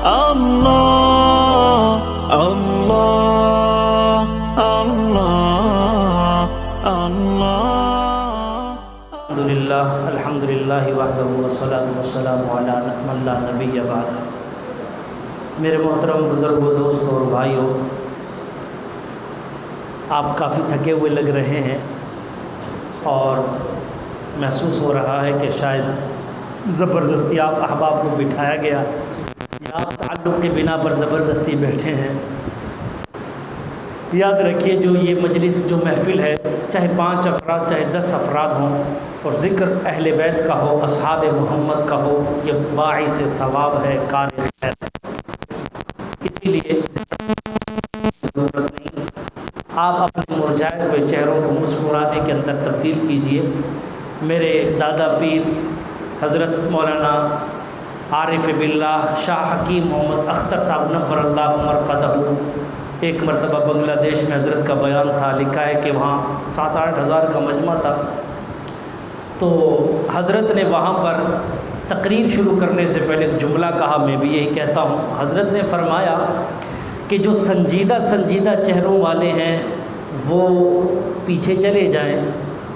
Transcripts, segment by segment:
اللہ اللہ اللہ اللہ الحمد للہ وحدہ والصلاۃ والسلام علی من لا نبی بعد۔ میرے محترم بزرگوں، دوست اور بھائیوں، آپ کافی تھکے ہوئے لگ رہے ہیں اور محسوس ہو رہا ہے کہ شاید زبردستی آپ احباب کو بٹھایا گیا یا آپ تعلق کے بنا پر زبردستی بیٹھے ہیں۔ یاد رکھیے، جو یہ مجلس، جو محفل ہے، چاہے 5 افراد چاہے 10 افراد ہوں، اور ذکر اہل بیت کا ہو، اصحاب محمد کا ہو، یہ باعث ثواب ہے، کار خیر ہے۔ اسی لیے ضرورت نہیں، آپ اپنے مرجھائے ہوئے چہروں کو مسکرانے کے اندر تبدیل کیجئے۔ میرے دادا پیر حضرت مولانا عارف باللہ شاہ حکیم محمد اختر صاحب نور اللہ مرقدہ، ایک مرتبہ بنگلہ دیش میں حضرت کا بیان تھا، لکھا ہے کہ وہاں 7-8 ہزار کا مجمع تھا، تو حضرت نے وہاں پر تقریر شروع کرنے سے پہلے ایک جملہ کہا، میں بھی یہی کہتا ہوں۔ حضرت نے فرمایا کہ جو سنجیدہ چہروں والے ہیں وہ پیچھے چلے جائیں،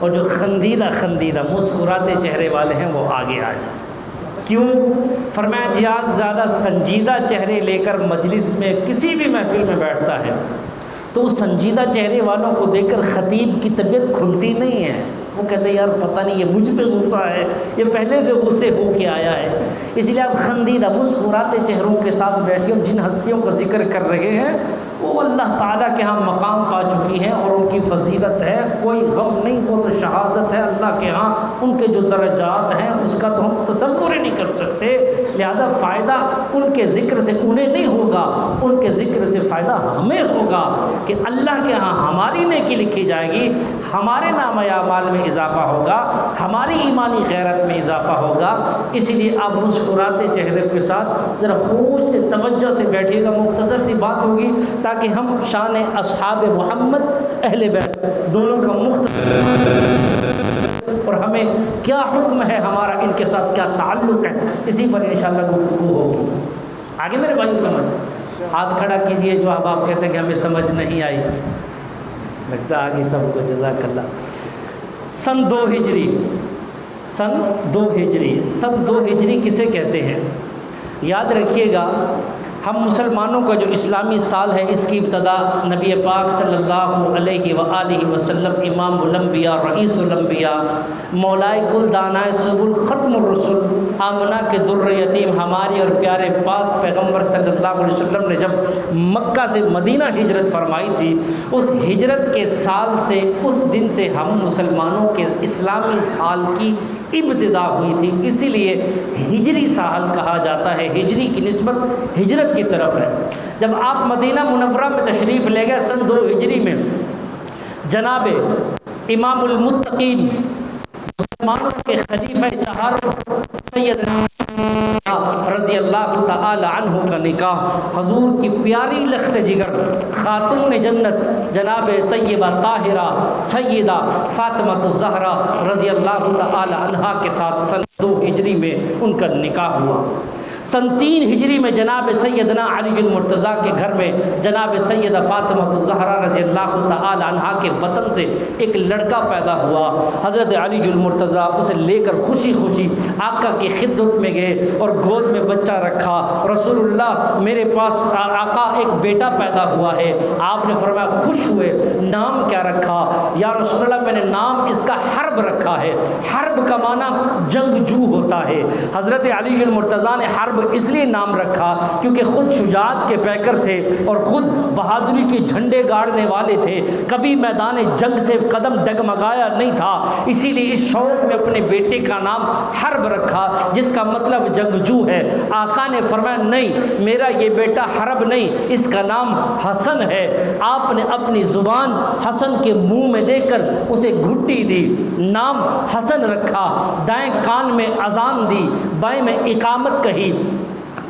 اور جو خندیدہ مسکراتے چہرے والے ہیں وہ آگے آ جائیں۔ کیوں؟ فرمایا جہاز زیادہ سنجیدہ چہرے لے کر مجلس میں کسی بھی محفل میں بیٹھتا ہے تو اس سنجیدہ چہرے والوں کو دیکھ کر خطیب کی طبیعت کھلتی نہیں ہے۔ وہ کہتے ہیں یار پتہ نہیں یہ مجھ پہ غصہ ہے، یہ پہلے سے غصے ہو کے آیا ہے۔ اس لیے آپ خندیدہ مسکراتے چہروں کے ساتھ بیٹھیے، اور جن ہستیوں کا ذکر کر رہے ہیں وہ اللہ تعالیٰ کے ہاں مقام پا چکی ہیں اور ان کی فضیلت ہے، کوئی غم نہیں، وہ تو شہادت ہے اللہ کے ہاں۔ ان کے جو درجات ہیں اس کا تو ہم تصور ہی نہیں کر سکتے، لہذا فائدہ ان کے ذکر سے انہیں نہیں ہوگا، ان کے ذکر سے فائدہ ہمیں ہوگا کہ اللہ کے ہاں ہماری نیکی لکھی جائے گی، ہمارے نام اعمال میں اضافہ ہوگا، ہماری ایمانی غیرت میں اضافہ ہوگا۔ اسی لیے آپ مسکراتے چہرے کے ساتھ ذرا ہوش سے توجہ سے بیٹھیے گا۔ مختصر سی بات ہوگی تاکہ ہم شان اصحاب محمد اہل بیت دونوں کا مختصر، اور ہمیں کیا حکم ہے ہمارا، ان کے ساتھ کیا تعلق ہے، اسی پر انشاءاللہ گفتگو ہوگی۔ آگے میرے بھائی سمجھ، ہاتھ کھڑا کیجئے جو اب آپ کہتے ہیں کہ ہمیں سمجھ نہیں آئی، لگتا آگے سب کو جزاک اللہ۔ سن 2 ہجری کسے کہتے ہیں؟ یاد رکھیے گا، ہم مسلمانوں کا جو اسلامی سال ہے اس کی ابتدا نبی پاک صلی اللہ علیہ وآلہ وسلم، امام الانبیاء، رئیس الانبیاء، مولائے کل، دانائے سبل، ختم الرسل، آمنہ کے در یتیم، ہمارے اور پیارے پاک پیغمبر صلی اللہ علیہ وسلم نے جب مکہ سے مدینہ ہجرت فرمائی تھی، اس ہجرت کے سال سے، اس دن سے ہم مسلمانوں کے اسلامی سال کی ابتدا ہوئی تھی، اسی لیے ہجری سال کہا جاتا ہے۔ ہجری کی نسبت ہجرت کی طرف ہے۔ جب آپ مدینہ منورہ میں تشریف لے گئے سن 2 ہجری میں، جناب امام المتقین، مسلمانوں کے خلیفہ 4 سیدنا رضی اللہ تعالی عنہ کا نکاح حضور کی پیاری لخت جگر خاتون جنت جناب طیبہ طاہرہ سیدہ فاطمہ الزہرا رضی اللہ تعالی عنہا کے ساتھ سن 2 ہجری میں ان کا نکاح ہوا۔ سن 3 ہجری میں جناب سیدنا علی المرتضیٰ کے گھر میں جناب سیدہ فاطمہ الزہرا رضی اللہ تعالی عنہا کے بطن سے ایک لڑکا پیدا ہوا۔ حضرت علی المرتضیٰ اسے لے کر خوشی خوشی آقا کی خدمت میں گئے اور گود میں بچہ رکھا۔ رسول اللہ، میرے پاس آقا ایک بیٹا پیدا ہوا ہے۔ آپ نے فرمایا خوش ہوئے، نام کیا رکھا؟ یا رسول اللہ میں نے نام اس کا حرب رکھا ہے۔ حرب کا معنی جنگجو ہوتا ہے۔ حضرت علی المرتضیٰ نے حرب اس لیے نام رکھا کیونکہ خود شجاعت کے پیکر تھے اور خود بہادری کے جھنڈے گاڑنے والے تھے، کبھی میدان جنگ سے قدم ڈگمگایا نہیں تھا، اسی لیے اس شوق میں اپنے بیٹے کا نام حرب رکھا جس کا مطلب جنگجو ہے۔ آقا نے فرمایا نہیں، میرا یہ بیٹا حرب نہیں، اس کا نام حسن ہے۔ آپ نے اپنی زبان حسن کے منہ میں دے کر اسے گھٹی دی، نام حسن رکھا، دائیں کان میں اذان دی، بائیں میں اقامت کہی،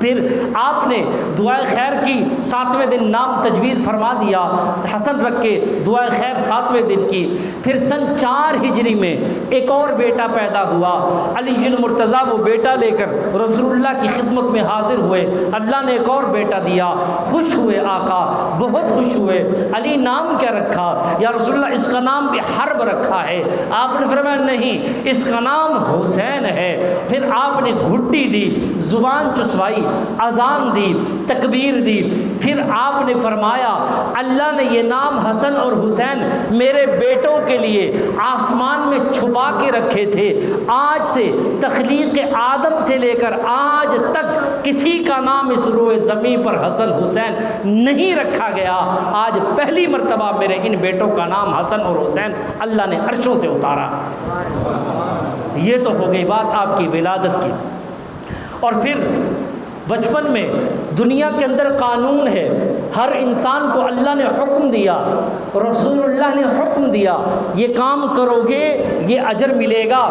پھر آپ نے دعائے خیر کی 7ویں دن نام تجویز فرما دیا، حسن رکھ کے دعائے خیر 7ویں دن کی۔ پھر سن 4 ہجری میں ایک اور بیٹا پیدا ہوا، علی المرتضیٰ وہ بیٹا لے کر رسول اللہ کی خدمت میں حاضر ہوئے، اللہ نے ایک اور بیٹا دیا، خوش ہوئے آقا، بہت خوش ہوئے۔ علی نام کیا رکھا؟ یا رسول اللہ اس کا نام بھی حرب رکھا ہے۔ آپ نے فرمایا نہیں، اس کا نام حسین ہے۔ پھر آپ نے گھٹی دی، زبان چسوائی، اذان دی، تکبیر دی، پھر آپ نے فرمایا اللہ نے یہ نام حسن اور حسین میرے بیٹوں کے لیے آسمان میں چھپا کے رکھے تھے، آج سے تخلیق آدم سے لے کر آج تک کسی کا نام اس روئے زمین پر حسن حسین نہیں رکھا گیا، آج پہلی مرتبہ میرے ان بیٹوں کا نام حسن اور حسین اللہ نے عرشوں سے اتارا۔ یہ تو ہو گئی بات آپ کی ولادت کی۔ اور پھر بچپن میں دنیا کے اندر قانون ہے، ہر انسان کو اللہ نے حکم دیا، رسول اللہ نے حکم دیا، یہ کام کرو گے یہ اجر ملے گا،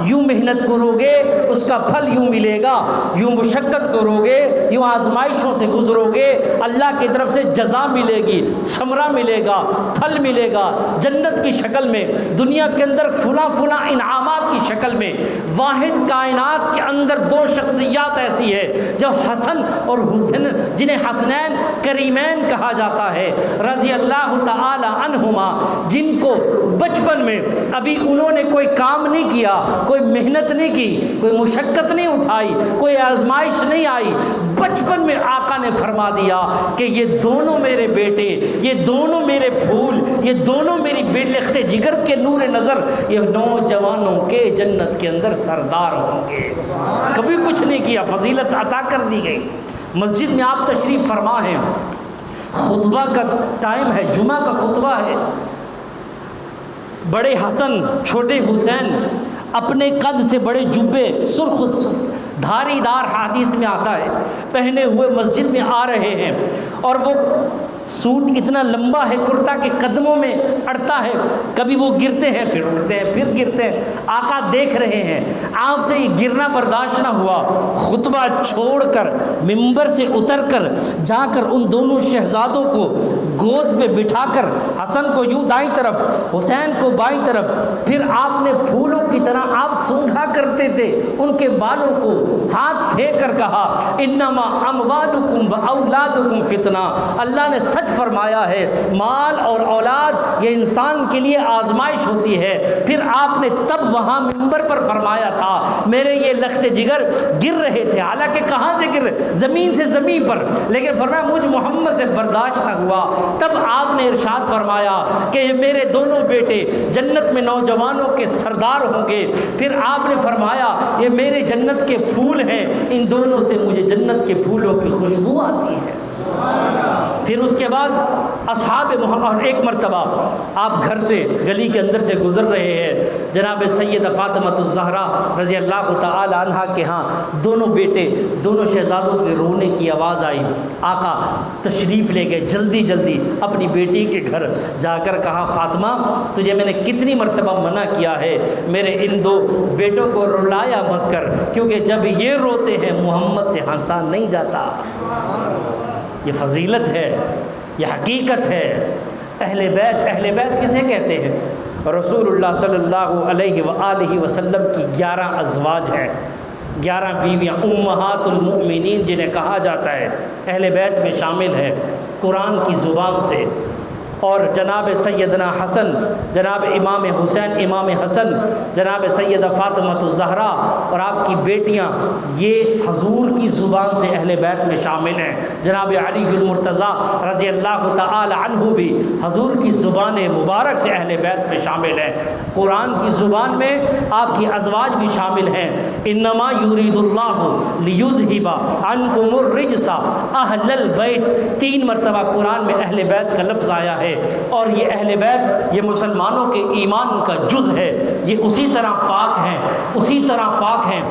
یوں محنت کرو گے اس کا پھل یوں ملے گا، یوں مشقت کرو گے یوں آزمائشوں سے گزرو گے اللہ کی طرف سے جزا ملے گی، ثمرہ ملے گا، پھل ملے گا جنت کی شکل میں، دنیا کے اندر فلاں فلاں انعامات کی شکل میں۔ واحد کائنات کے اندر 2 شخصیات ایسی ہے جو حسن اور حسین، جنہیں حسنین کریمین کہا جاتا ہے رضی اللہ تعالی عنہما، جن کو بچپن میں ابھی انہوں نے کوئی کام نہیں کیا، کوئی محنت نہیں کی، کوئی مشقت نہیں اٹھائی، کوئی آزمائش نہیں آئی، بچپن میں آقا نے فرما دیا کہ یہ دونوں میرے بیٹے، یہ دونوں میرے پھول، یہ دونوں میری بے لخت جگر کے نور نظر، یہ نوجوانوں کے جنت کے اندر سردار ہوں گے۔ کبھی کچھ نہیں کیا، فضیلت عطا کر دی گئی۔ مسجد میں آپ تشریف فرما ہیں، خطبہ کا ٹائم ہے، جمعہ کا خطبہ ہے، بڑے حسن چھوٹے حسین اپنے قد سے بڑے جبے سرخ دھاری دار حدیث میں آتا ہے پہنے ہوئے مسجد میں آ رہے ہیں، اور وہ سوٹ اتنا لمبا ہے کرتا کے قدموں میں اڑتا ہے، کبھی وہ گرتے ہیں پھر اٹھتے ہیں پھر گرتے ہیں، آقا دیکھ رہے ہیں، آپ سے یہ گرنا برداشت نہ ہوا، خطبہ چھوڑ کر منبر سے اتر کر جا کر ان دونوں شہزادوں کو گود پہ بٹھا کر حسن کو یوں دائیں طرف حسین کو بائیں طرف، پھر آپ نے پھولوں کی طرح آپ سونگھا کرتے تھے ان کے بالوں کو، ہاتھ پھینک کر کہا انما اموالکم و اولادکم فتنہ، اللہ نے سچ فرمایا ہے مال اور اولاد یہ انسان کے لیے آزمائش ہوتی ہے۔ پھر آپ نے تب وہاں منبر پر فرمایا تھا میرے یہ لخت جگر گر رہے تھے، حالانکہ کہاں سے گر رہے؟ زمین سے زمین پر، لیکن فرمایا مجھ محمد سے برداشت نہ ہوا، تب آپ نے ارشاد فرمایا کہ میرے دونوں بیٹے جنت میں نوجوانوں کے سردار ہوں گے۔ پھر آپ نے فرمایا یہ میرے جنت کے پھول ہیں، ان دونوں سے مجھے جنت کے پھولوں کی خوشبو آتی ہے۔ پھر اس کے بعد اصحاب محمد، ایک مرتبہ آپ گھر سے گلی کے اندر سے گزر رہے ہیں، جناب سیدہ فاطمہ الزہرا رضی اللہ تعالی عنہا کے ہاں دونوں بیٹے دونوں شہزادوں کے رونے کی آواز آئی، آقا تشریف لے گئے جلدی جلدی اپنی بیٹی کے گھر جا کر کہا فاطمہ تجھے میں نے کتنی مرتبہ منع کیا ہے میرے ان 2 بیٹوں کو رلایا مت کر، کیونکہ جب یہ روتے ہیں محمد سے ہنسا نہیں جاتا۔ یہ فضیلت ہے، یہ حقیقت ہے۔ اہل بیت کسے کہتے ہیں؟ رسول اللہ صلی اللہ علیہ وآلہ وسلم کی 11 ازواج ہیں، 11 بیویاں امہات المؤمنین جنہیں کہا جاتا ہے اہل بیت میں شامل ہے قرآن کی زبان سے۔ اور جناب سیدنا حسن، جناب امام حسین، امام حسن، جناب سیدہ فاطمہ الزہرا اور آپ کی بیٹیاں یہ حضور کی زبان سے اہل بیت میں شامل ہیں۔ جناب علی المرتضیٰ رضی اللہ تعالی عنہ بھی حضور کی زبان مبارک سے اہل بیت میں شامل ہیں۔ قرآن کی زبان میں آپ کی ازواج بھی شامل ہیں۔ انما یرید اللہ لیذہب عنکم الرجس اہل البیت، 3 مرتبہ قرآن میں اہل بیت کا لفظ آیا ہے، اور یہ اہل بیت یہ مسلمانوں کے ایمان کا جز ہے، یہ اسی طرح پاک ہیں، اسی طرح پاک ہیں۔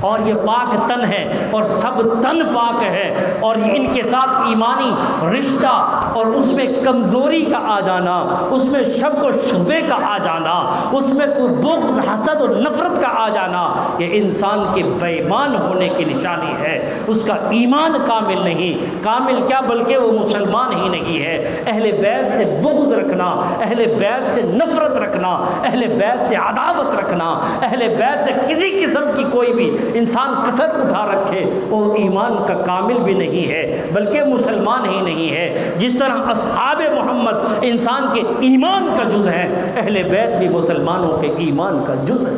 اور یہ پاک تن ہے اور سب تن پاک ہے، اور ان کے ساتھ ایمانی رشتہ اور اس میں کمزوری کا آ جانا، اس میں شک و شبے کا آ جانا، اس میں کوئی بغض حسد اور نفرت کا آ جانا، یہ انسان کے بے ایمان ہونے کی نشانی ہے، اس کا ایمان کامل نہیں، کامل کیا بلکہ وہ مسلمان ہی نہیں ہے۔ اہل بیت سے بغض رکھنا، اہل بیت سے نفرت رکھنا، اہل بیت سے عداوت رکھنا، اہل بیت سے کسی قسم کی کوئی بھی انسان کسر اٹھا رکھے، وہ ایمان کا کامل بھی نہیں ہے بلکہ مسلمان ہی نہیں ہے۔ جس طرح اصحاب محمد انسان کے ایمان کا جز ہے، اہل بیت بھی مسلمانوں کے ایمان کا جز ہے۔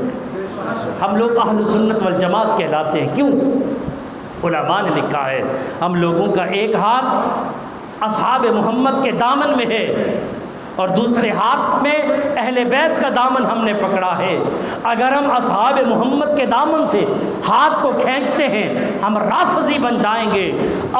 ہم لوگ اہل سنت والجماعت کہلاتے ہیں، کیوں؟ علماء نے لکھا ہے ہم لوگوں کا ایک ہاتھ اصحاب محمد کے دامن میں ہے اور دوسرے ہاتھ میں اہل بیت کا دامن ہم نے پکڑا ہے۔ اگر ہم اصحاب محمد کے دامن سے ہاتھ کو کھینچتے ہیں ہم رافضی بن جائیں گے،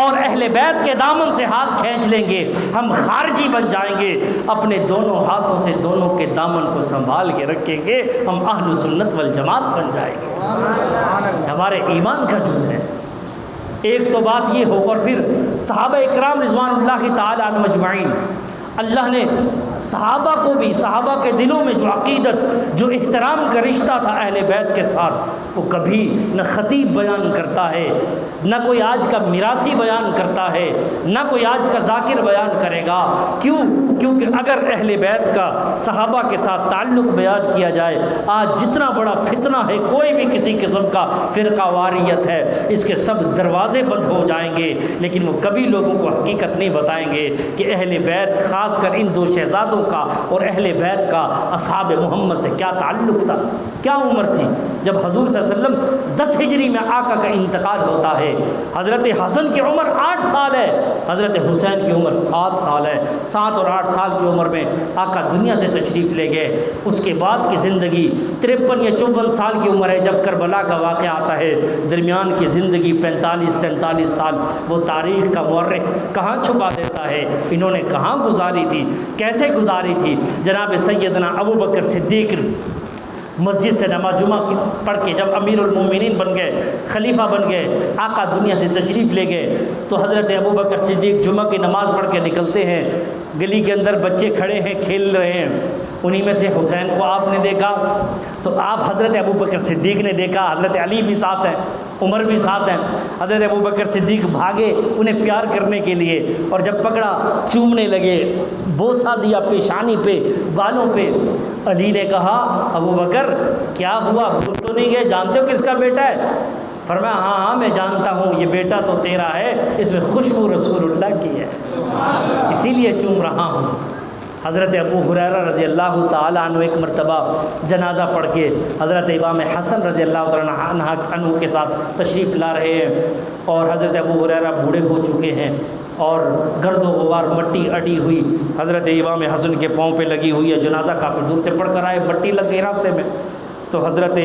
اور اہل بیت کے دامن سے ہاتھ کھینچ لیں گے ہم خارجی بن جائیں گے۔ اپنے دونوں ہاتھوں سے دونوں کے دامن کو سنبھال کے رکھیں گے، ہم اہل سنت والجماعت بن جائیں گے، ہمارے ایمان کا جز ہے۔ ایک تو بات یہ ہو، اور پھر صحابہ اکرام رضوان اللہ تعالی عنہم اجمعین، اللہ نے صحابہ کو بھی، صحابہ کے دلوں میں جو عقیدت، جو احترام کا رشتہ تھا اہل بیت کے ساتھ، وہ کبھی نہ خطیب بیان کرتا ہے، نہ کوئی آج کا میراثی بیان کرتا ہے، نہ کوئی آج کا ذاکر بیان کرے گا۔ کیوں؟ کیونکہ اگر اہل بیت کا صحابہ کے ساتھ تعلق بیان کیا جائے، آج جتنا بڑا فتنہ ہے، کوئی بھی کسی قسم کا فرقہ واریت ہے، اس کے سب دروازے بند ہو جائیں گے، لیکن وہ کبھی لوگوں کو حقیقت نہیں بتائیں گے کہ اہل بیت، خاص کر ان دو شہزادوں کا اور اہل بیت کا اصحاب محمد سے کیا تعلق تھا، کیا عمر تھی۔ جب حضور صلی اللہ علیہ وسلم 10 ہجری میں آقا کا انتقال ہوتا ہے، حضرت حسن کی عمر 8 سال ہے، حضرت حسین کی عمر 7 سال ہے، 7 اور 8 سال کی عمر میں آقا دنیا سے تشریف لے گئے۔ اس کے بعد کی زندگی 53 یا 54 سال کی عمر ہے جب کربلا کا واقعہ آتا ہے، درمیان کی زندگی 45-47 سال، وہ تاریخ کا مورخ کہاں چھپا دیتا ہے، انہوں نے کہاں گزاری تھی، کیسے گزاری تھی۔ جناب سیدنا ابو بکر صدیق مسجد سے نماز جمعہ پڑھ کے جب امیر المومنین بن گئے، خلیفہ بن گئے، آقا دنیا سے تشریف لے گئے، تو حضرت ابو بکر صدیق جمعہ کی نماز پڑھ کے نکلتے ہیں، گلی کے اندر بچے کھڑے ہیں کھیل رہے ہیں، انہی میں سے حسین کو آپ نے دیکھا، تو آپ حضرت ابو بکر صدیق نے دیکھا، حضرت علی بھی ساتھ ہیں، عمر بھی ساتھ ہیں، حضرت ابو بکر صدیق بھاگے انہیں پیار کرنے کے لیے، اور جب پکڑا چومنے لگے، بوسہ دیا پیشانی پہ، بالوں پہ۔ علی نے کہا ابو بکر کیا ہوا، بھول تو نہیں گئے، جانتے ہو کس کا بیٹا ہے؟ فرمایا ہاں میں جانتا ہوں، یہ بیٹا تو تیرا ہے، اس میں خوشبو رسول اللہ کی ہے، اسی لیے چوم رہا ہوں۔ حضرت ابو ہریرہ رضی اللہ تعالیٰ عنہ ایک مرتبہ جنازہ پڑھ کے حضرت امام حسن رضی اللہ تعالیٰ عنہ کے ساتھ تشریف لا رہے ہیں، اور حضرت ابو ہریرہ بوڑھے ہو چکے ہیں اور گرد و غبار مٹی اڑی ہوئی حضرت امام حسن کے پاؤں پہ لگی ہوئی ہے، جنازہ کافی دور سے پڑھ کر آئے، مٹی لگ گئی راستے میں، تو حضرت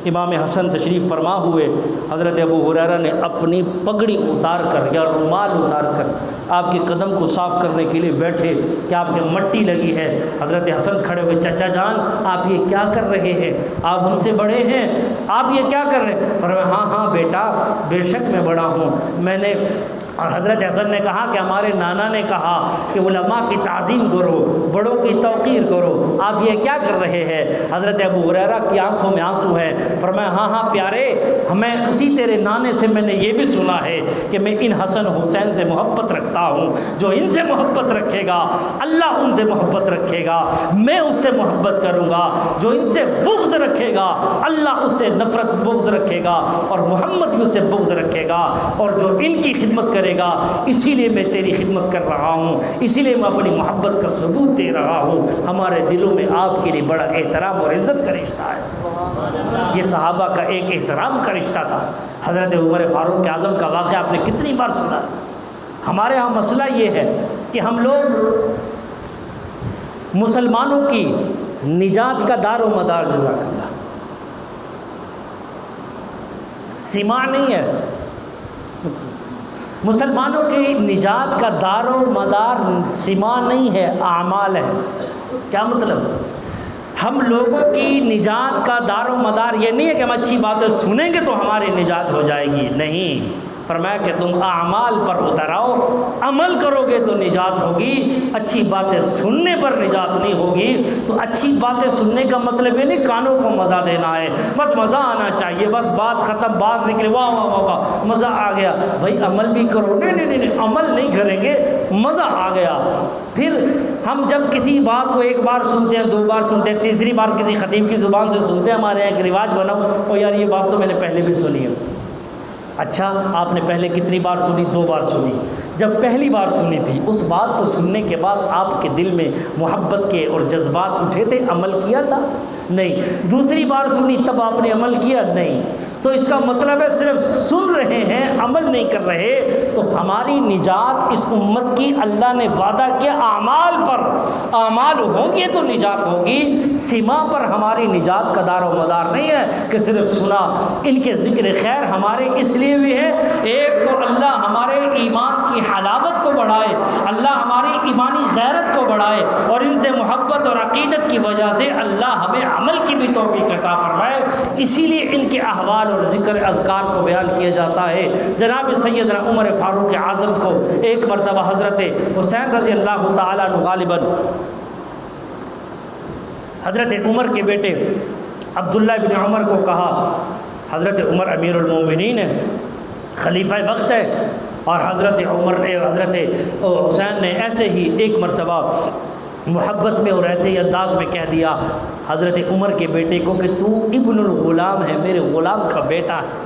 امام حسن تشریف فرما ہوئے، حضرت ابو ہریرہ نے اپنی پگڑی اتار کر یا رومال اتار کر آپ کے قدم کو صاف کرنے کے لیے بیٹھے کہ آپ کے مٹی لگی ہے۔ حضرت حسن کھڑے ہوئے، چچا جان آپ یہ کیا کر رہے ہیں، آپ ہم سے بڑے ہیں، آپ یہ کیا کر رہے ہیں؟ فرمایا ہاں ہاں بیٹا بے شک میں بڑا ہوں، میں نے، اور حضرت حسن نے کہا کہ ہمارے نانا نے کہا کہ علماء کی تعظیم کرو، بڑوں کی توقیر کرو، آپ یہ کیا کر رہے ہیں؟ حضرت ابو ہریرہ کی آنکھوں میں آنسو ہیں، فرمایا ہاں ہاں پیارے، ہمیں اسی تیرے نانے سے میں نے یہ بھی سنا ہے کہ میں ان حسن حسین سے محبت رکھتا ہوں، جو ان سے محبت رکھے گا اللہ ان سے محبت رکھے گا، میں اس سے محبت کروں گا، جو ان سے بغض رکھے گا اللہ اس سے نفرت بغض رکھے گا، اور محمد بھی اس سے بغض رکھے گا، اور جو ان کی خدمت کرے گا، اسی لیے میں تیری خدمت کر رہا ہوں، اسی لیے میں اپنی محبت کا ثبوت دے رہا ہوں۔ ہمارے دلوں میں آپ کے لیے بڑا احترام اور عزت کا رشتہ ہے۔ یہ صحابہ کا ایک احترام کا رشتہ تھا۔ حضرت عمر فاروق اعظم کا واقعہ آپ نے کتنی بار سنا۔ ہمارے ہاں مسئلہ یہ ہے کہ ہم لوگ مسلمانوں کی نجات کا دار و مدار، جزاک اللہ، سماع نہیں ہے، مسلمانوں کی نجات کا دار و مدار سماع نہیں ہے، اعمال ہے۔ کیا مطلب؟ ہم لوگوں کی نجات کا دار و مدار یہ نہیں ہے کہ ہم اچھی باتیں سنیں گے تو ہماری نجات ہو جائے گی، نہیں، فرمایا کہ تم اعمال پر اتر آؤ، عمل کرو گے تو نجات ہوگی، اچھی باتیں سننے پر نجات نہیں ہوگی۔ تو اچھی باتیں سننے کا مطلب یہ نہیں کانوں کو مزہ دینا ہے، بس مزہ آنا چاہیے، بس بات ختم، بات نکلے واہ واہ واہ واہ مزہ آ گیا، بھائی عمل بھی کرو، نہیں، عمل نہیں کریں گے، مزہ آ گیا۔ پھر ہم جب کسی بات کو ایک بار سنتے ہیں، دو بار سنتے ہیں، تیسری بار کسی خطیب کی زبان سے سنتے ہیں، ہمارے یہاں ایک رواج بنا او یار یہ بات تو میں نے پہلے بھی سنی ہے۔ اچھا آپ نے پہلے کتنی بار سنی؟ 2 بار سنی۔ جب پہلی بار سنی تھی اس بات کو سننے کے بعد آپ کے دل میں محبت کے اور جذبات اٹھے تھے، عمل کیا تھا؟ نہیں۔ دوسری بار سنی تب آپ نے عمل کیا؟ نہیں۔ تو اس کا مطلب ہے صرف سن رہے ہیں، عمل نہیں کر رہے۔ تو ہماری نجات اس امت کی اللہ نے وعدہ کیا اعمال پر، اعمال ہوں گے تو نجات ہوگی، سما پر ہماری نجات کا دار و مدار نہیں ہے کہ صرف سنا۔ ان کے ذکر خیر ہمارے اس لیے بھی ہے، ایک تو اللہ ہمارے ایمان کی حلاوت کو بڑھائے، اللہ ہماری ایمانی غیرت کو بڑھائے، اور ان سے محبت اور عقیدت کی وجہ سے اللہ ہمیں عمل کی بھی توفیق عطا فرمائے۔ اسی لیے ان کے احوال اور ذکر اذکار کو بیان کیا جاتا ہے۔ جناب سیدنا عمر فاروق اعظم کو ایک مرتبہ حضرت حسین رضی اللہ تعالیٰ عنہ غالباً حضرت عمر کے بیٹے عبداللہ بن عمر کو کہا، حضرت عمر امیر المومنین ہے، خلیفہ وقت ہے، اور حضرت حسین نے ایسے ہی ایک مرتبہ محبت میں اور ایسے ہی انداز میں کہہ دیا حضرت عمر کے بیٹے کو کہ تو ابن الغلام ہے، میرے غلام کا بیٹا ہے،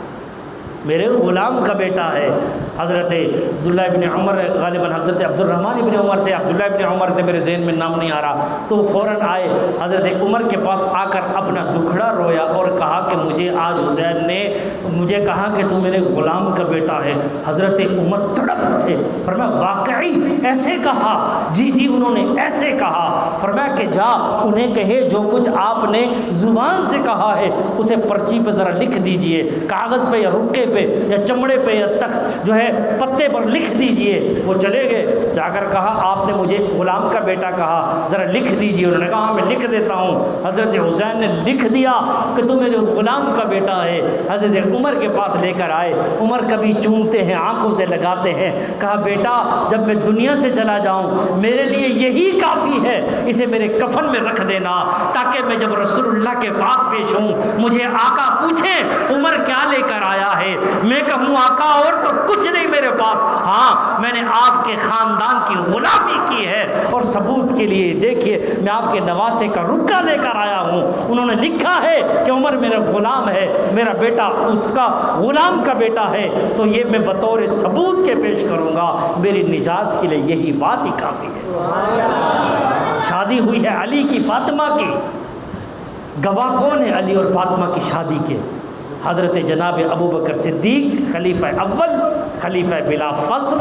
میرے غلام کا بیٹا ہے۔ حضرت عبداللہ ابن عمر غالباً حضرت عبد الرحمن ابن عمر تھے، عبداللہ ابن عمر تھے، میرے ذہن میں نام نہیں آ رہا، تو فوراً آئے حضرت عمر کے پاس، آ کر اپنا دکھڑا رویا اور کہا کہ مجھے آج حسین نے مجھے کہا کہ تو میرے غلام کا بیٹا ہے۔ حضرت عمر تڑپ اٹھے، فرمایا واقعی ایسے کہا؟ جی انہوں نے ایسے کہا۔ فرمایا کہ جا انہیں کہے جو کچھ آپ نے زبان سے کہا ہے اسے پرچی پہ ذرا لکھ دیجئے، کاغذ پہ یا رکے پہ یا چمڑے پہ یا تخت جو ہے پتے پر لکھ دیجئے۔ وہ چلے گئے، جا کر کہا آپ نے مجھے غلام کا بیٹا کہا، ذرا لکھ دیجئے۔ انہوں نے کہا میں لکھ دیتا ہوں۔ حضرت حسین نے لکھ دیا کہ تو میرے غلام کا بیٹا ہے۔ حضرت عمر کے پاس لے کر آئے، عمر کبھی چومتے ہیں، آنکھوں سے لگاتے ہیں، کہا بیٹا جب میں دنیا سے چلا جاؤں میرے لیے یہی کافی ہے، اسے میرے کفن میں رکھ دینا تاکہ میں جب رسول اللہ کے پاس پیش ہوں مجھے آقا پوچھیں عمر کیا لے کر آیا ہے، میں کہوں آقا اور تو کچھ نہیں میرے پاس، ہاں میں نے آپ کے خاندان کی غلامی کی ہے، اور ثبوت کے لیے دیکھیے میں آپ کے نواسے کا رکا لے کر آیا ہوں۔ انہوں نے لکھا ہے کہ عمر میرا غلام ہے، میرا بیٹا اس کا غلام کا بیٹا ہے، تو یہ میں بطور ثبوت کے پیش کروں گا، میری نجات کے لیے یہی بات ہی کافی ہے۔ شادی ہوئی ہے علی کی فاطمہ کی، گواہ کون ہے علی اور فاطمہ کی شادی کے؟ حضرت جناب ابو بکر صدیق خلیفہ اول، خلیفہ بلا فصل،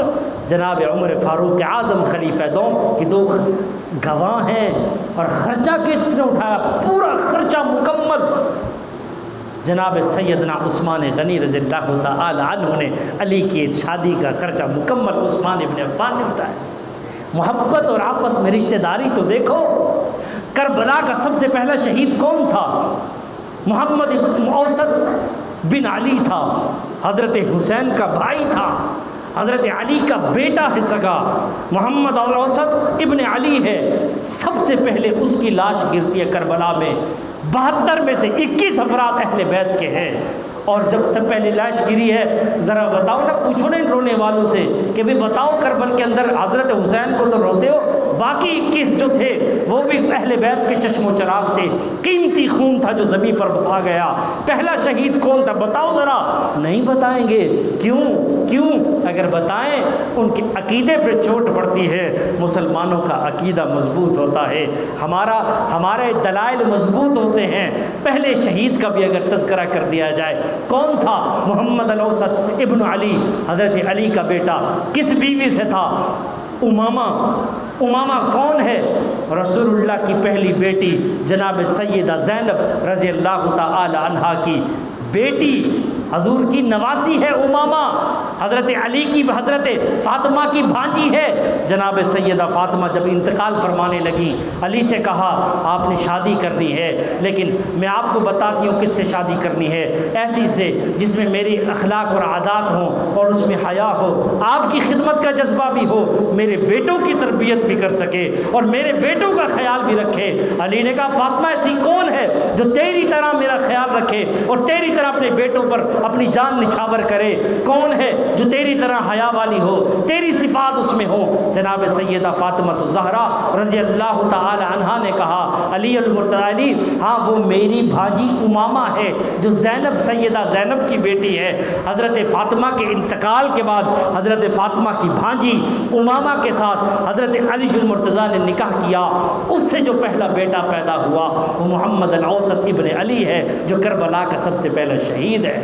جناب عمر فاروق اعظم خلیفہ دوم کی 2 گواہ ہیں۔ اور خرچہ کس نے اٹھایا؟ پورا خرچہ مکمل جناب سیدنا عثمان غنی رضی اللہ تعالی عنہ نے علی کی شادی کا خرچہ مکمل عثمان ابن عفان نے اٹھایا۔ محبت اور آپس میں رشتہ داری تو دیکھو، کربلا کا سب سے پہلا شہید کون تھا؟ محمد اوسط بن علی تھا، حضرت حسین کا بھائی تھا، حضرت علی کا بیٹا ہے سگا، محمد اوسط ابن علی ہے۔ سب سے پہلے اس کی لاش گرتی ہے کربلا میں، 72 میں سے 21 افراد اہل بیت کے ہیں، اور جب سے پہلی لاش گری ہے ذرا بتاؤ نا، پوچھو نا رونے والوں سے کہ بھی بتاؤ کربل کے اندر حضرت حسین کو تو روتے ہو، باقی 21 جو تھے وہ بھی اہل بیت کے چشم و چراغ تھے، قیمتی خون تھا جو زمین پر بہا گیا۔ پہلا شہید کون تھا بتاؤ ذرا؟ نہیں بتائیں گے، کیوں؟ اگر بتائیں ان کے عقیدے پہ چوٹ پڑتی ہے۔ مسلمانوں کا عقیدہ مضبوط ہوتا ہے، ہمارے دلائل مضبوط ہوتے ہیں۔ پہلے شہید کا بھی اگر تذکرہ کر دیا جائے، کون تھا؟ محمد الاوسط ابن علی، حضرت علی کا بیٹا۔ کس بیوی سے تھا؟ امامہ کون ہے؟ رسول اللہ کی پہلی بیٹی جناب سیدہ زینب رضی اللہ تعالی عنہا کی بیٹی، حضور کی نواسی ہے امامہ۔ حضرت علی کی حضرت فاطمہ کی بھانجی ہے جناب سیدہ فاطمہ جب انتقال فرمانے لگی علی سے کہا آپ نے شادی کرنی ہے، لیکن میں آپ کو بتاتی ہوں کس سے شادی کرنی ہے، ایسی سے جس میں میری اخلاق اور عادات ہوں اور اس میں حیا ہو، آپ کی خدمت کا جذبہ بھی ہو، میرے بیٹوں کی تربیت بھی کر سکے اور میرے بیٹوں کا خیال بھی رکھے۔ علی نے کہا فاطمہ ایسی کون ہے جو تیری طرح میرا خیال رکھے اور تیری طرح اپنے بیٹوں پر اپنی جان نچھاور کرے؟ کون ہے جو تیری طرح حیا والی ہو، تیری صفات اس میں ہو؟ جناب سیدہ فاطمہ الزہرا رضی اللہ تعالی عنہا نے کہا علی المرتضی، ہاں وہ میری بھانجی امامہ ہے جو زینب سیدہ زینب کی بیٹی ہے۔ حضرت فاطمہ کے انتقال کے بعد حضرت فاطمہ کی بھانجی امامہ کے ساتھ حضرت علی المرتضی نے نکاح کیا، اس سے جو پہلا بیٹا پیدا ہوا وہ محمد الاوسط ابن علی ہے جو کربلا کا سب سے پہلا شہید ہے۔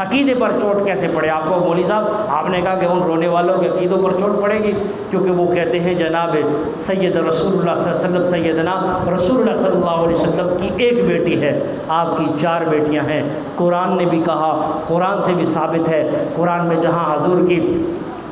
عقیدے پر چوٹ کیسے پڑے آپ کو؟ مولوی صاحب آپ نے کہا کہ ان رونے والوں کے عقیدوں پر چوٹ پڑے گی کیونکہ وہ کہتے ہیں جناب سید رسول اللہ صلی اللہ علیہ وسلم سیدنا رسول اللہ صلی اللہ علیہ وسلم کی ایک بیٹی ہے، آپ کی 4 بیٹیاں ہیں۔ قرآن نے بھی کہا، قرآن سے بھی ثابت ہے، قرآن میں جہاں حضور کی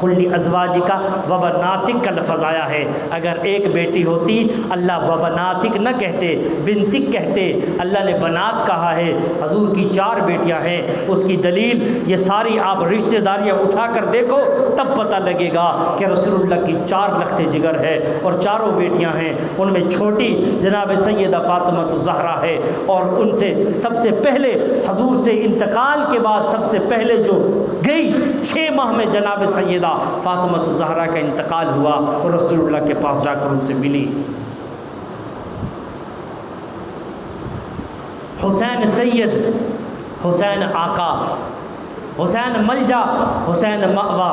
کلی ازواجکا وبناتک کا لفظ آیا ہے، اگر ایک بیٹی ہوتی اللہ وبناتک نہ کہتے، بنتک کہتے، اللہ نے بنات کہا ہے۔ حضور کی 4 بیٹیاں ہیں، اس کی دلیل یہ ساری آپ رشتہ داریاں اٹھا کر دیکھو تب پتہ لگے گا کہ رسول اللہ کی 4 لخت جگر ہے اور 4 بیٹیاں ہیں، ان میں چھوٹی جناب سیدہ فاطمہ الزہرا ہے، اور ان سے سب سے پہلے حضور سے انتقال کے بعد سب سے پہلے جو گئی 6 ماہ میں جناب سیدہ فاطمہ الزہرا کا انتقال ہوا اور رسول اللہ کے پاس جا کر ان سے ملی۔ حسین سید، حسین آقا، حسین ملجا، حسین مأوا،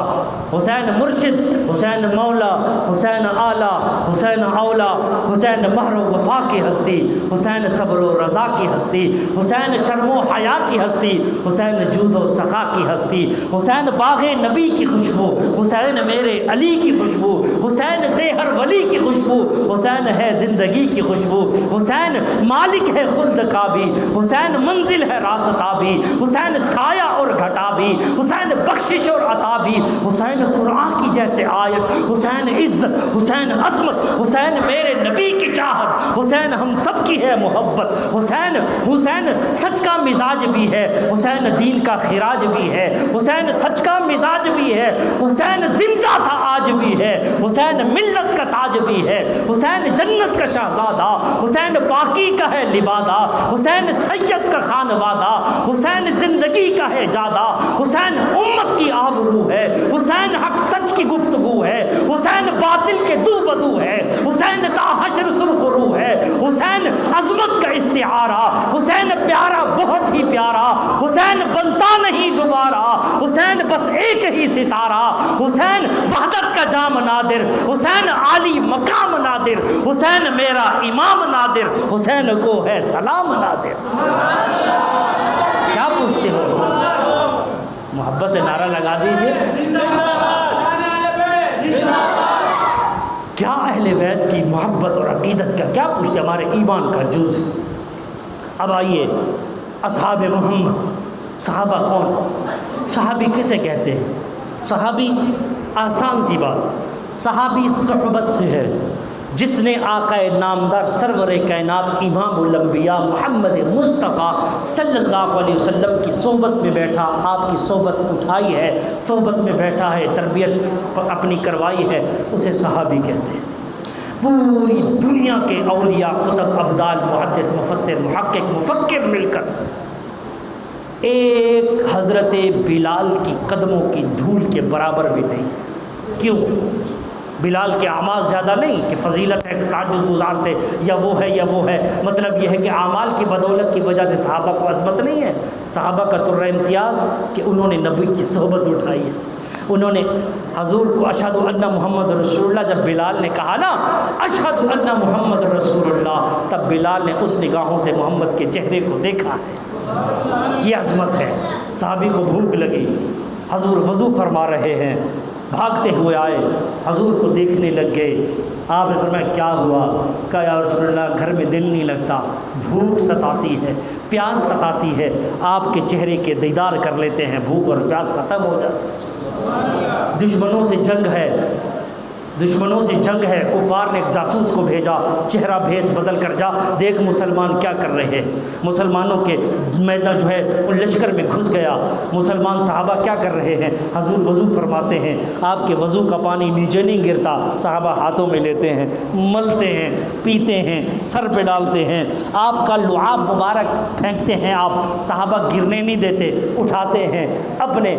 حسین مرشد، حسین مولا، حسین آلہ، حسین اولا، حسین مہر و وفا کی ہستی، حسین صبر و رضا کی ہستی، حسین شرم و حیا کی ہستی، حسین جود و سخا کی ہستی، حسین باغ نبی کی خوشبو، حسین میرے علی کی خوشبو، حسین سے ہر ولی کی خوشبو، حسین ہے زندگی کی خوشبو، حسین مالک ہے خلد کا بھی، حسین منزل ہے راستہ بھی، حسین سایہ اور گھٹا بھی، حسین بخشش اور عطا بھی، حسین قرآن کی جیسے آیت، حسین عزت، حسین عظمت، حسین میرے نبی کی چاہت، حسین ہم سب کی ہے محبت، حسین سچ کا مزاج بھی ہے، حسین دین کا خراج بھی ہے، حسین سچ کا مزاج بھی ہے، حسین زندہ تھا آج بھی ہے، حسین ملت کا تاج بھی ہے، حسین جنت کا شہزادہ، حسین پاکی کا ہے لبادہ، حسین سید کا خانوادہ، حسین زندگی کا ہے جادہ، حسین امت کی آبرو ہے، حسین حق سچ کی گفتگو ہے، حسین باطل کے دو بدو ہے، حسین تا حشر سرخ رو ہے، حسین عظمت کا استعارہ، حسین پیارا بہت ہی پیارا، حسین بنتا نہیں دوبارہ، حسین بس ایک ہی ستارہ، حسین وحدت کا جام نادر، حسین عالی مقام نادر، حسین میرا امام نادر، حسین کو ہے سلام نادر۔ کیا پوچھتے ہو؟ محبت سے نعرہ لگا دیجئے۔ کیا اہل بیت کی محبت اور عقیدت کا کیا پوچھتے، ہمارے ایمان کا جز ہے۔ اب آئیے اصحاب محمد، صحابہ کون؟ صحابی کسے کہتے ہیں؟ صحابی آسان سی بات، صحابی صحبت سے ہے جس نے آقا نامدار سرور کائنات امام الانبیاء محمد مصطفیٰ صلی اللہ علیہ وسلم کی صحبت میں بیٹھا، آپ کی صحبت اٹھائی ہے، صحبت میں بیٹھا ہے، تربیت اپنی کروائی ہے، اسے صحابی کہتے ہیں۔ پوری دنیا کے اولیاء، کتب، ابدال، محدث، مفسر، محقق، مفکر مل کر ایک حضرت بلال کی قدموں کی دھول کے برابر بھی نہیں۔ کیوں؟ بلال کے اعمال زیادہ نہیں کہ فضیلت ہے، تہجد گزار تھے یا وہ ہے یا وہ ہے، مطلب یہ ہے کہ اعمال کی بدولت کی وجہ سے صحابہ کو عظمت نہیں ہے۔ صحابہ کا ترہ امتیاز کہ انہوں نے نبی کی صحبت اٹھائی ہے، انہوں نے حضور کو اشہد ان محمد رسول اللہ، جب بلال نے کہا نا اشہد ان محمد رسول اللہ، تب بلال نے اس نگاہوں سے محمد کے چہرے کو دیکھا ہے۔ یہ عظمت ہے۔ صحابی کو بھوک لگی، حضور وضو فرما رہے ہیں، بھاگتے ہوئے آئے، حضور کو دیکھنے لگ گئے۔ آپ نے فرمایا کیا ہوا؟ کہا یا رسول اللہ گھر میں دل نہیں لگتا، بھوک ستاتی ہے، پیاس ستاتی ہے، آپ کے چہرے کے دیدار کر لیتے ہیں، بھوک اور پیاس ختم ہو جاتی ہے۔ دشمنوں سے جنگ ہے، دشمنوں سے جنگ ہے، کفار نے ایک جاسوس کو بھیجا، چہرہ بھیس بدل کر جا دیکھ مسلمان کیا کر رہے ہیں۔ مسلمانوں کے میدان جو ہے ان لشکر میں گھس گیا، مسلمان صحابہ کیا کر رہے ہیں؟ حضور وضو فرماتے ہیں، آپ کے وضو کا پانی نیچے نہیں گرتا، صحابہ ہاتھوں میں لیتے ہیں، ملتے ہیں، پیتے ہیں، سر پہ ڈالتے ہیں، آپ کا لعاب مبارک پھینکتے ہیں، آپ صحابہ گرنے نہیں دیتے، اٹھاتے ہیں، اپنے